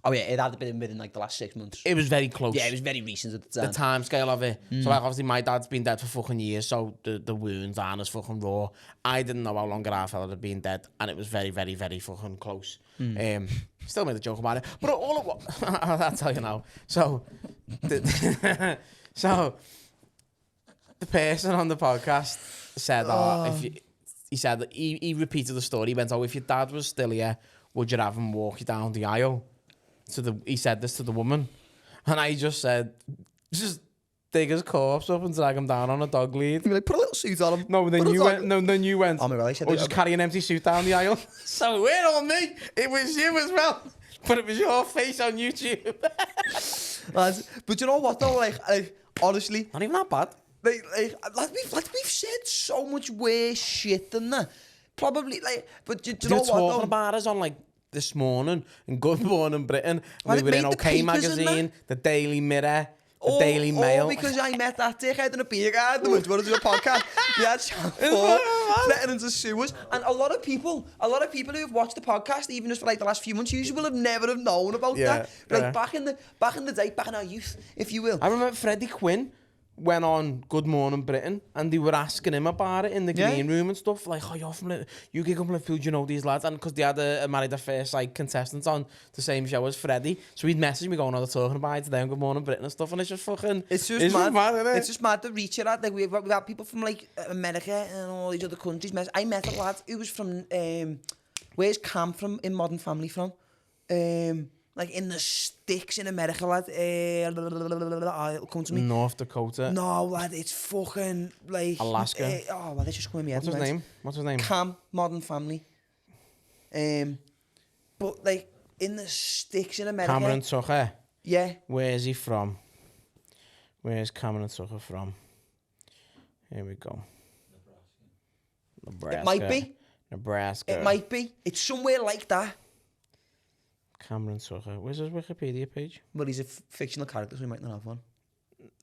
Speaker 1: Oh yeah, it had been within like the last 6 months.
Speaker 2: It was very close.
Speaker 1: Yeah, it was very recent at the time.
Speaker 2: The time scale of it. So like obviously my dad's been dead for fucking years, so the wounds aren't as fucking raw. I didn't know how long our fella had been dead, and it was very, very, very fucking close. Still made a joke about it, but all of what I'll tell you now. So, the person on the podcast said, he said that he repeated the story. He went, if your dad was still here, would you have him walk you down the aisle? He said this to the woman, and I just said, just dig his corpse up and drag him down on a dog lead.
Speaker 1: You're like, put a little suit on him.
Speaker 2: No, then you went.
Speaker 1: Oh my God, I said,
Speaker 2: or just carry an empty suit down the aisle. So it weren't on me. It was you as well. But it was your face on YouTube.
Speaker 1: Lads, but you know what though? Like honestly,
Speaker 2: not even that bad.
Speaker 1: We've said so much worse shit than that. Probably but do you know what?
Speaker 2: Talking about us on like this morning in Good Morning Britain. We were in OK Magazine, the Daily Mirror, the Daily Mail.
Speaker 1: Because I met that dickhead in a beer garden and we to do a podcast. Yeah, Channel 4 threatening to sue us. And a lot of people who have watched the podcast, even just for like the last few months, usually will have never have known about that. Like back in the day, back in our youth, if you will.
Speaker 2: I remember Freddie Quinn went on Good Morning Britain and they were asking him about it in the green room and stuff, like, you're from you get up Liverpool, you know these lads, and because they had a Married at First Sight contestant on the same show as Freddie, so he'd message me going, they're talking about it today on Good Morning Britain and stuff, and it's just fucking,
Speaker 1: it's just mad, isn't it? It's just mad to reach it at. Like we've had people from like America and all these other countries. I met a lad who was from where's Cam from in Modern Family from? Like in the sticks in America, lad. It'll come to me.
Speaker 2: North Dakota.
Speaker 1: No, lad, it's fucking like
Speaker 2: Alaska.
Speaker 1: Well, they just come in my head.
Speaker 2: What's his name?
Speaker 1: Cam, Modern Family. But like in the sticks in America.
Speaker 2: Cameron Tucker.
Speaker 1: Yeah.
Speaker 2: Where's he from? Where's Cameron Tucker from? Here we go. Nebraska.
Speaker 1: It might be.
Speaker 2: Nebraska.
Speaker 1: It might be. It's somewhere like that.
Speaker 2: Cameron Tucker. Where's his Wikipedia page?
Speaker 1: Well, he's a fictional character, so he might not have one.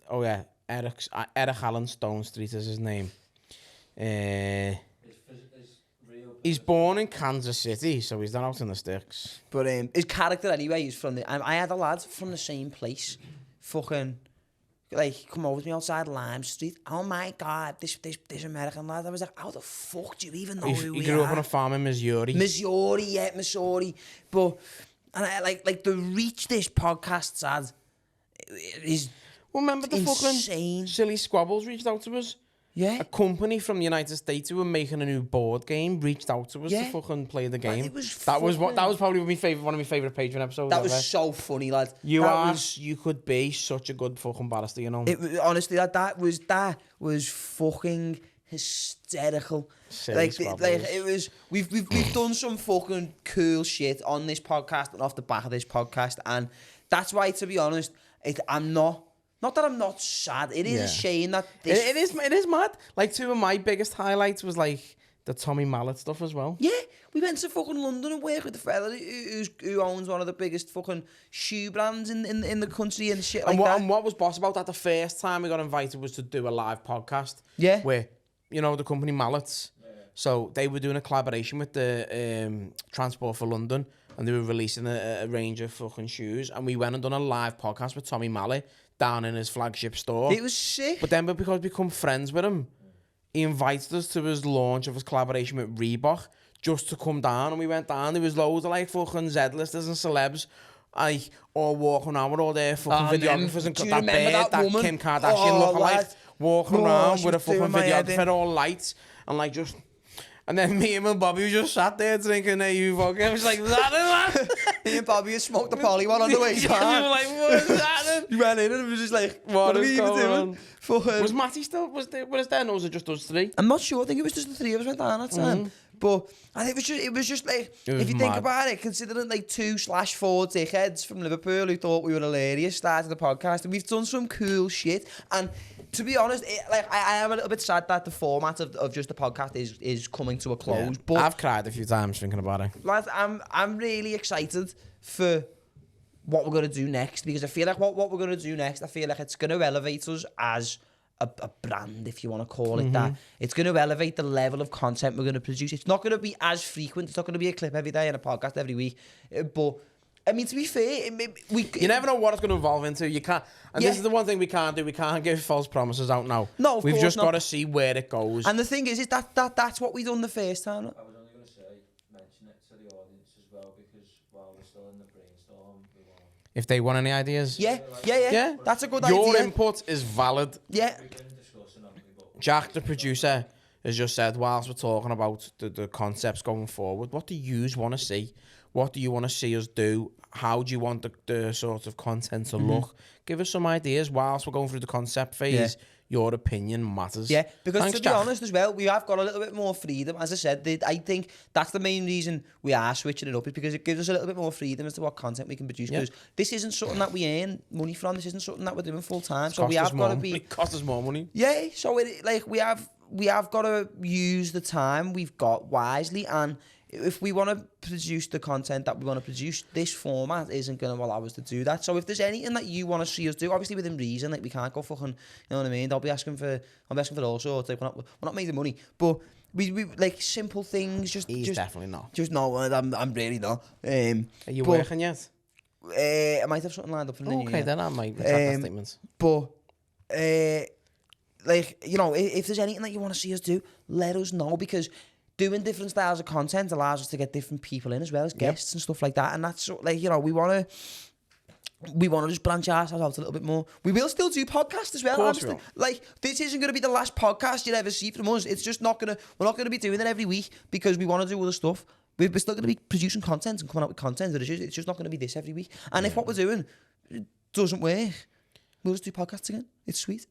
Speaker 2: Oh, yeah. Eric Allen Stone Street is his name.
Speaker 3: His real
Speaker 2: He's born in Kansas City, so he's not out in the sticks.
Speaker 1: But his character anyway is from the... I had a lad from the same place. Fucking... Like, come over to me outside Lime Street. Oh my God, this American lad. I was like, how the fuck do you even know who we are?
Speaker 2: He grew up on a farm in Missouri.
Speaker 1: Missouri. But, and I like the reach this podcast's had is
Speaker 2: Remember the
Speaker 1: insane.
Speaker 2: fucking Silly Squabbles reached out to us?
Speaker 1: Yeah.
Speaker 2: A company from the United States who were making a new board game reached out to us to
Speaker 1: Yeah.
Speaker 2: fucking play the game.
Speaker 1: it was
Speaker 2: that was
Speaker 1: fucking-
Speaker 2: probably one of my favourite Patreon episodes.
Speaker 1: That
Speaker 2: ever.
Speaker 1: was so funny, lad.
Speaker 2: You
Speaker 1: That
Speaker 2: you could be such a good fucking barrister, you know.
Speaker 1: Honestly, that was fucking hysterical.
Speaker 2: Silly Squabbles.
Speaker 1: It was. We've done some fucking cool shit on this podcast and off the back of this podcast, and that's why, to be honest, I'm not. Not that I'm not sad. It is a shame that this...
Speaker 2: It is mad. Like, two of my biggest highlights was like the Tommy Mallet stuff as well.
Speaker 1: Yeah, we went to fucking London and worked with the fella who owns one of the biggest fucking shoe brands in the country and shit like that.
Speaker 2: And what was boss about that? The first time we got invited was to do a live podcast.
Speaker 1: Yeah.
Speaker 2: Where, you know, the company Mallets. Yeah. So they were doing a collaboration with the Transport for London, and they were releasing a range of fucking shoes. And we went and done a live podcast with Tommy Mallet down in his flagship store.
Speaker 1: It was sick.
Speaker 2: But then because we become friends with him, he invited us to his launch of his collaboration with Reebok just to come down, and we went down. There was loads of like fucking Z-listers and celebs, like all walking around with all their fucking videographers and that
Speaker 1: woman?
Speaker 2: Kim Kardashian lookalike walking around with a fucking videographer, all lights, and like just. And then me and Bobby just sat there drinking a vodka. I was like, that
Speaker 1: Me and Bobby had smoked the poly one on the way back.
Speaker 2: You were like, what is that?
Speaker 1: You ran in and it was just like, what are we even doing?
Speaker 2: Was Matty still, was there, or was it just us three?
Speaker 1: I'm not sure. I think it was just the three of us went down that time. But I think it was just like, if you think about it, considering like 2/4 dickheads from Liverpool who thought we were hilarious started the podcast, and we've done some cool shit. And to be honest, I am a little bit sad that the format of just the podcast is coming to a close.
Speaker 2: Yeah.
Speaker 1: But
Speaker 2: I've cried a few times thinking about it.
Speaker 1: lads, I'm really excited for what we're gonna do next, because I feel like what we're gonna do next, I feel like it's gonna elevate us as a brand, if you want to call it that. It's going to elevate the level of content we're going to produce. It's not going to be as frequent. It's not going to be a clip every day and a podcast every week. But I mean, to be fair,
Speaker 2: you never know what it's going to evolve into. You can't, and this is the one thing we can't do. We can't give false promises out now.
Speaker 1: No, of
Speaker 2: we've
Speaker 1: course
Speaker 2: just
Speaker 1: not.
Speaker 2: got to see where it goes.
Speaker 1: And the thing is that's what we done the first time.
Speaker 3: I was only going to mention it to the audience as well, because while we're still in the brainstorm, we want.
Speaker 2: If they want any ideas,
Speaker 1: Yeah. That's a good
Speaker 2: Your
Speaker 1: idea.
Speaker 2: input is valid.
Speaker 1: Yeah.
Speaker 3: We can discuss it, but
Speaker 2: Jack, the producer, has just said, whilst we're talking about the concepts going forward, what do you want to see? What do you want to see us do? How do you want the sort of content to look? Give us some ideas whilst we're going through the concept phase.
Speaker 1: Yeah.
Speaker 2: Your opinion matters.
Speaker 1: Yeah, because
Speaker 2: Thanks,
Speaker 1: to be
Speaker 2: Jack.
Speaker 1: honest as well, we have got a little bit more freedom. As I said, I think that's the main reason we are switching it up, is because it gives us a little bit more freedom as to what content we can produce. Because this isn't something that we earn money from. This isn't something that we're doing full time. So we have got to be.
Speaker 2: It costs us more money.
Speaker 1: Yeah, so we have got to use the time we've got wisely, and if we want to produce the content that we want to produce, this format isn't going to allow us to do that. So if there's anything that you want to see us do, obviously within reason, like we can't go fucking, you know what I mean? I'll be asking for all sorts. Like we're not making money, but we like simple things.
Speaker 2: He's definitely not.
Speaker 1: Just no, I'm really not.
Speaker 2: Are you working yet?
Speaker 1: I might have something lined up for the new
Speaker 2: Okay,
Speaker 1: year.
Speaker 2: then I might retract that statement.
Speaker 1: But, like, you know, if there's anything that you want to see us do, let us know, because doing different styles of content allows us to get different people in as well as guests and stuff like that. And that's, like, you know, we want to just branch ourselves out a little bit more. We will still do podcasts as well.
Speaker 2: Of course we will.
Speaker 1: Like, this isn't going to be the last podcast you'll ever see from us. It's just we're not going to be doing it every week because we want to do other stuff. We're still going to be producing content and coming out with content. It's just not going to be this every week. And if what we're doing doesn't work, we'll just do podcasts again. It's sweet.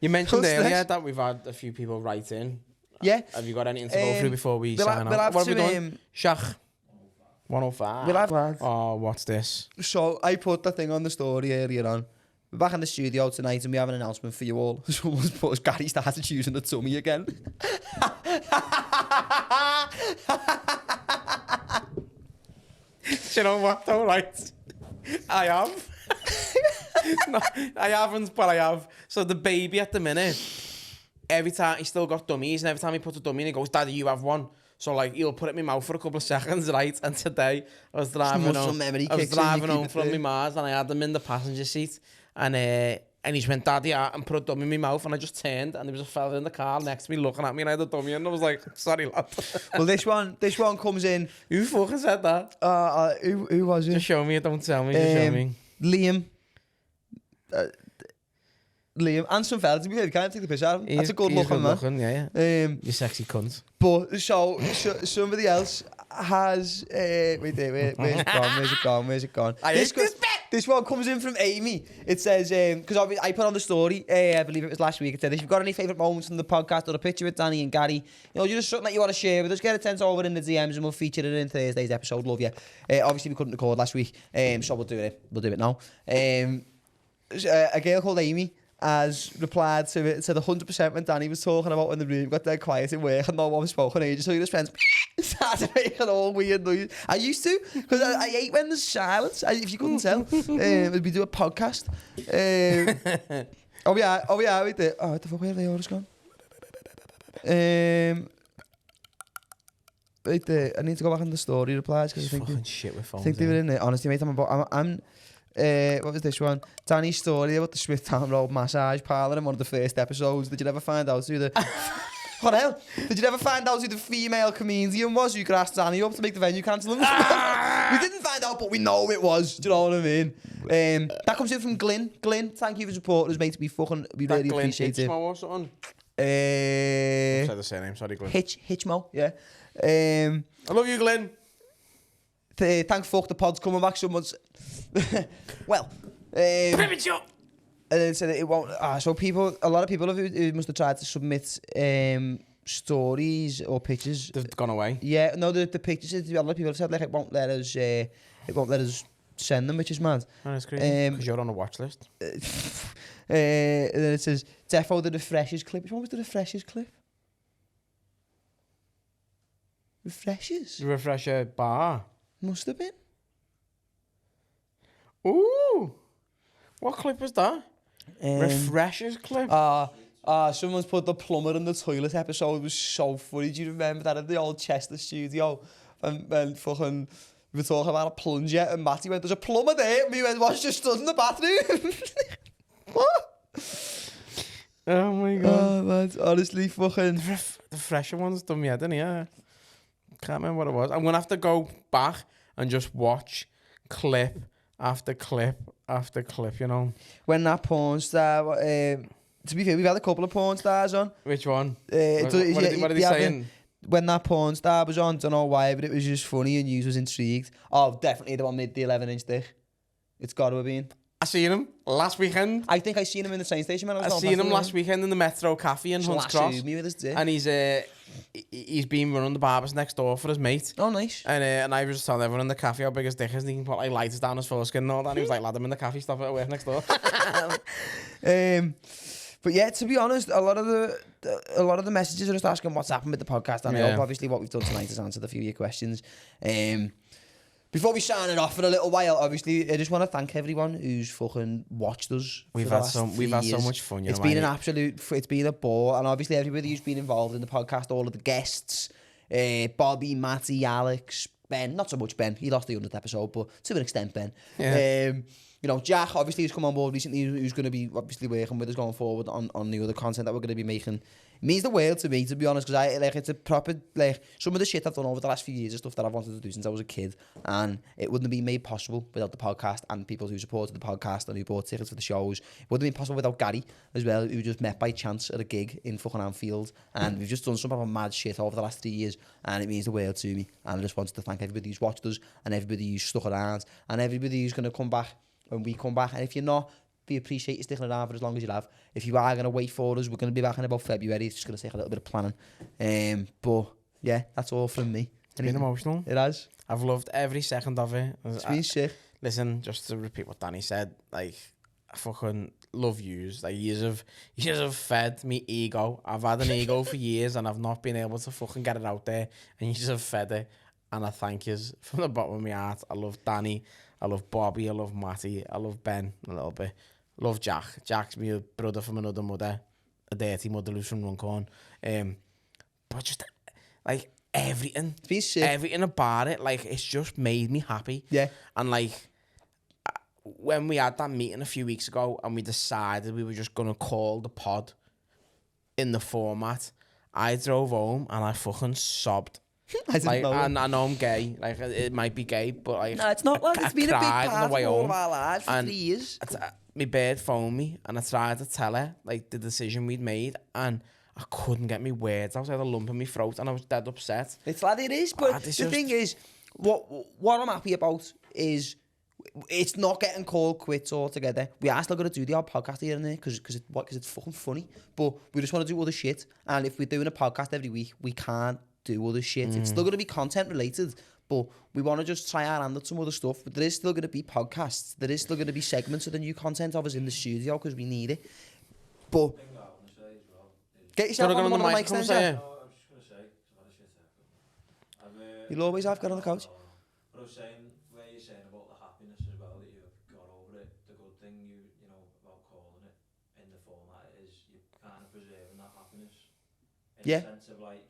Speaker 2: You mentioned
Speaker 1: No
Speaker 2: earlier
Speaker 1: stress.
Speaker 2: that we've had a few people write in.
Speaker 1: Yeah.
Speaker 2: Have you got anything to go through before we
Speaker 1: we'll
Speaker 2: sign
Speaker 1: we'll
Speaker 2: out?
Speaker 1: have
Speaker 2: What are we
Speaker 1: to,
Speaker 2: doing? Shach. 105.
Speaker 1: We'll have-
Speaker 2: Oh, what's this?
Speaker 1: So I put the thing on the story earlier on. We're back in the studio tonight and we have an announcement for you all. Someone's put Gary started using the tummy again.
Speaker 2: Do you know what though, right? I have. No, I haven't, but I have. So the baby at the minute, every time he's still got dummies, and every time he puts a dummy in, he goes, "Daddy, you have one." So like he'll put it in my mouth for a couple of seconds, right? And today I was driving
Speaker 1: muscle
Speaker 2: home.
Speaker 1: memory
Speaker 2: I was
Speaker 1: kicks in, you
Speaker 2: driving
Speaker 1: keep
Speaker 2: home
Speaker 1: it
Speaker 2: from
Speaker 1: there.
Speaker 2: my Mars and I had him in the passenger seat and he just went, Daddy, and put a dummy in my mouth, and I just turned and there was a fella in the car next to me looking at me and I had a dummy and I was like, sorry lad.
Speaker 1: Well, this one comes in.
Speaker 2: Who fucking said that?
Speaker 1: Who was it?
Speaker 2: Just show me, don't tell me, just show me.
Speaker 1: Liam. Liam and some fellas, to be fair, you can't take the piss out of him. That's a good looking man.
Speaker 2: Yeah. You sexy cunt.
Speaker 1: But so somebody else has wait there, where's it gone? This one comes in from Amy. It says because I put on the story, I believe it was last week. It said if you've got any favourite moments from the podcast or a picture with Danny and Gary, just something that you want to share with us, get it sent over in the DMs and we'll feature it in Thursday's episode. Love you. Obviously we couldn't record last week, so we'll do it now. A girl called Amy has replied to it, said 100% when Danny was talking about when the room got dead quiet in work and no one was spoken ages, so he just went started making all weird noise. I used to, because I hate when there's silence, if you couldn't tell. We do a podcast. We are with it. Oh, what the fuck, where have they all just gone? Wait there, I need to go back on the story replies, because I think
Speaker 2: shit with phones.
Speaker 1: I think they were in there. Honestly, mate, I'm what was this one? Danny's story about the Smithtown Road massage parlour in one of the first episodes. Did you ever find out who the... What the hell? Did you ever find out who the female comedian was who grassed Danny up to make the venue cancel him? We didn't find out, but we know it was. Do you know what I mean? That comes in from Glyn. Glyn, thank you for supporting us, mate. We really appreciate it.
Speaker 2: Hitchmo or something? I said the same name, sorry Glyn.
Speaker 1: Hitchmo, yeah.
Speaker 2: I love you, Glyn.
Speaker 1: Thank fuck the pod's coming back. Someone's... well...
Speaker 2: Premature!
Speaker 1: And then said it won't... so a lot of people who must have tried to submit stories or pictures...
Speaker 2: They've gone away.
Speaker 1: Yeah, no, the pictures, a lot of people have said, like, it won't let us send them, which is mad.
Speaker 2: Oh, that's crazy, because you're on a watch list.
Speaker 1: And then it says, Defo the Refreshers clip. Which one was the Refreshers clip? Refreshers?
Speaker 2: The Refresher bar.
Speaker 1: Must have been.
Speaker 2: Ooh! What clip was that? Refreshers clip?
Speaker 1: Someone's put the plumber in the toilet episode. It was so funny. Do you remember that at the old Chester studio? And fucking... We were talking about a plunger and Matty went, there's a plumber there. And we went, what's just stood in the bathroom? What?
Speaker 2: Oh my god.
Speaker 1: Oh man, honestly fucking...
Speaker 2: The fresher one's done me head in here. Can't remember what it was. I'm going to have to go back and just watch clip after clip after clip, you know.
Speaker 1: When that porn star... to be fair, we've had a couple of porn stars on.
Speaker 2: Which one?
Speaker 1: What
Speaker 2: what are they saying?
Speaker 1: When that porn star was on, don't know why, but it was just funny and you was intrigued. Oh, definitely the one with the 11-inch dick. It's got to have been.
Speaker 2: I seen him last weekend.
Speaker 1: I think I seen him in the train station when I was
Speaker 2: I seen him last weekend in the Metro Cafe in Hunts Cross.
Speaker 1: Me with his dick.
Speaker 2: And he's been running the barbers next door for his mate.
Speaker 1: Oh, nice.
Speaker 2: And I was just telling everyone in the cafe how big his dick is, and he can put like lighters down his foreskin and all that. And he was like, lad, I'm in the cafe, stop it, I work next door.
Speaker 1: But yeah, to be honest, a lot of the messages are just asking what's happened with the podcast. And I hope obviously what we've done tonight is answered a few of your questions. Before we sign it off for a little while, obviously, I just want to thank everyone who's fucking watched us.
Speaker 2: We've had so much fun.
Speaker 1: It's been it's been a ball, and obviously everybody who's been involved in the podcast, all of the guests, Bobby, Matty, Alex, Ben. Not so much Ben. He lost the 100th episode, but to an extent, Ben.
Speaker 2: Yeah.
Speaker 1: Jack obviously has come on board recently, who's going to be obviously working with us going forward on the other content that we're going to be making. It means the world to me, to be honest, because it's a proper, some of the shit I've done over the last few years is stuff that I've wanted to do since I was a kid, and it wouldn't have been made possible without the podcast and people who supported the podcast and who bought tickets for the shows. It wouldn't have been possible without Gary as well, who just met by chance at a gig in fucking Anfield, and we've just done some of our mad shit over the last 3 years, and it means the world to me. And I just wanted to thank everybody who's watched us, and everybody who's stuck around, and everybody who's going to come back when we come back. And if you're not, we appreciate you sticking around for as long as you have. If you are going to wait for us, we're going to be back in about February. It's just going to take a little bit of planning. But yeah, that's all from me.
Speaker 2: It's been emotional.
Speaker 1: It has.
Speaker 2: I've loved every second of it.
Speaker 1: It's been sick.
Speaker 2: Listen, just to repeat what Danny said, like, I fucking love yous. Like, yous have fed me ego. I've had an ego for years and I've not been able to fucking get it out there. And yous have fed it. And I thank yous from the bottom of my heart. I love Danny. I love Bobby, I love Matty, I love Ben a little bit. Love Jack. Jack's my brother from another mother, a dirty mother who's from Runcorn. But just, like, everything.
Speaker 1: It's been sick.
Speaker 2: Everything about it, like, it's just made me happy.
Speaker 1: Yeah.
Speaker 2: And, like, when we had that meeting a few weeks ago and we decided we were just going to call the pod in the format, I drove home and I fucking sobbed.
Speaker 1: I didn't
Speaker 2: Like,
Speaker 1: know.
Speaker 2: and I know I'm gay. Like, it might be gay, but, like...
Speaker 1: No, it's not like
Speaker 2: I
Speaker 1: it's been a big
Speaker 2: cried on
Speaker 1: part
Speaker 2: the way
Speaker 1: of all
Speaker 2: home.
Speaker 1: of our lives for
Speaker 2: And
Speaker 1: 3 years.
Speaker 2: My bird phoned me and I tried to tell her, like, the decision we'd made, and I couldn't get my words out. I had a lump in my throat and I was dead upset.
Speaker 1: It's like it is, but
Speaker 2: It's
Speaker 1: the
Speaker 2: just-
Speaker 1: thing is, what I'm happy about is it's not getting called quits altogether. We are still going to do the odd podcast here and there because it's fucking funny. But we just want to do other shit. And if we're doing a podcast every week, we can't do other shit. It's still going to be content related, but we want to just try our hand at some other stuff. But there is still going to be podcasts. There is still going to be segments of the new content of us in the studio because we need it. But
Speaker 3: thing that I want to say as well is,
Speaker 1: get yourself
Speaker 2: Gotta
Speaker 1: on
Speaker 2: go
Speaker 1: one
Speaker 2: on
Speaker 1: of
Speaker 2: the
Speaker 1: the
Speaker 2: mic,
Speaker 1: mics
Speaker 2: come
Speaker 1: then,
Speaker 2: say
Speaker 1: Jeff.
Speaker 2: it.
Speaker 3: no, I was just going to say, 'cause I've had a shit haircut.
Speaker 1: You'll always have got on the couch.
Speaker 3: But I was saying, where you're saying about the happiness as well, that you've got over it, the good thing you know about calling it in the format is you're kind of preserving that happiness. In
Speaker 1: Yeah.
Speaker 3: the sense of like,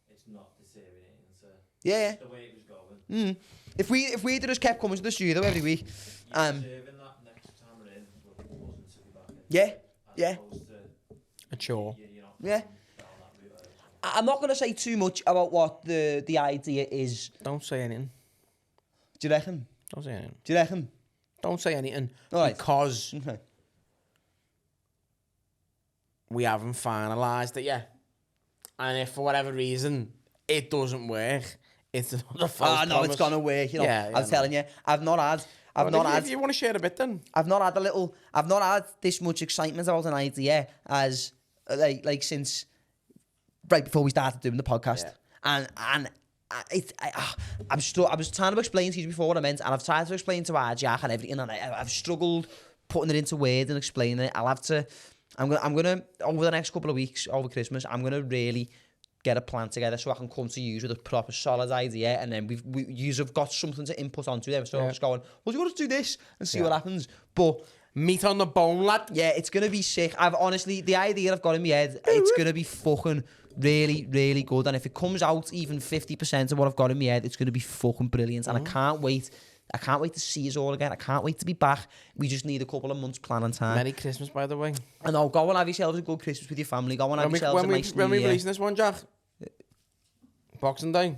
Speaker 3: it's not deteriorating into
Speaker 1: Yeah,
Speaker 3: the way it was going.
Speaker 1: yeah. If we just kept coming to the studio every week,
Speaker 3: You're preserving that next time we're in, wasn't to be back in.
Speaker 1: yeah,
Speaker 3: As
Speaker 1: yeah.
Speaker 3: opposed to
Speaker 2: A chore.
Speaker 3: you're not
Speaker 1: Yeah.
Speaker 3: down that route.
Speaker 1: I'm not going to say too much about what the idea is.
Speaker 2: Don't say anything.
Speaker 1: Do you reckon?
Speaker 2: Don't say anything.
Speaker 1: Do you reckon?
Speaker 2: Don't say anything.
Speaker 1: All right.
Speaker 2: Because
Speaker 1: Okay.
Speaker 2: we haven't finalised it yet. And if for whatever reason it doesn't work, it's another false
Speaker 1: No, it's gonna work. You know,
Speaker 2: Yeah,
Speaker 1: I'm telling you, I've not had
Speaker 2: If you want to share a bit, then
Speaker 1: I've not had this much excitement about an idea as like since right before we started doing the podcast,
Speaker 2: Yeah.
Speaker 1: and I was trying to explain to you before what I meant, and I've tried to explain to Jack and everything, and I've struggled putting it into words and explaining it. I'm gonna over the next couple of weeks over Christmas, I'm gonna really get a plan together so I can come to you with a proper solid idea, and then you've got something to input onto them. So I'm just going, well, you want to do this and see what happens. But
Speaker 2: meat on the bone, lad.
Speaker 1: yeah, it's gonna be sick. I've honestly, the idea I've got in my head, it's gonna be fucking really, really good. And if it comes out even 50% of what I've got in my head, it's gonna be fucking brilliant. And I can't wait. I can't wait to see us all again. I can't wait to be back. We just need a couple of months planning time.
Speaker 2: Merry Christmas, by the way.
Speaker 1: I know. Go and have yourselves a good Christmas with your family. Go and have yourselves a nice
Speaker 2: When
Speaker 1: New
Speaker 2: we
Speaker 1: Year.
Speaker 2: releasing this one, Jack? Boxing Day.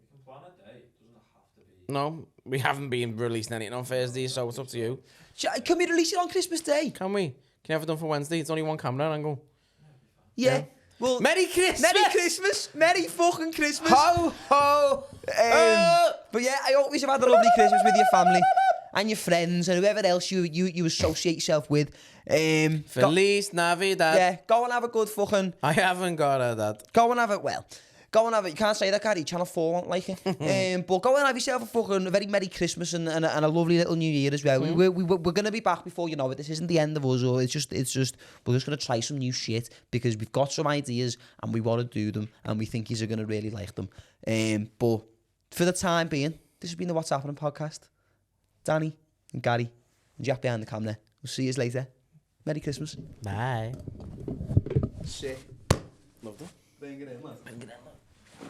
Speaker 3: We can plan a day. It doesn't have to be.
Speaker 2: No, we haven't been releasing anything on Thursday, so it's up to you.
Speaker 1: Can we release it on Christmas Day?
Speaker 2: Can we? Can you have it done for Wednesday? It's only one camera angle.
Speaker 1: Yeah.
Speaker 2: Yeah.
Speaker 1: Well,
Speaker 2: Merry Christmas!
Speaker 1: Merry Christmas! Merry fucking Christmas!
Speaker 2: Ho, ho!
Speaker 1: But yeah, I hope you've had a lovely Christmas with your family and your friends and whoever else you associate yourself with.
Speaker 2: Feliz Navidad.
Speaker 1: Yeah, go and have a good fucking...
Speaker 2: I haven't got that.
Speaker 1: Go and have it, well... Go and have it. You can't say that, Gary. Channel 4 won't like it. But go and have yourself a fucking very Merry Christmas and a lovely little New Year as well. We're going to be back before you know it. This isn't the end of us. Or it's just we're just going to try some new shit because we've got some ideas and we want to do them and we think you're going to really like them. But for the time being, this has been the What's Happening podcast. Danny and Gary and Jack behind the camera. We'll see you later. Merry Christmas.
Speaker 2: Bye.
Speaker 1: Sick.
Speaker 2: Loved it.
Speaker 1: Bring it in, man.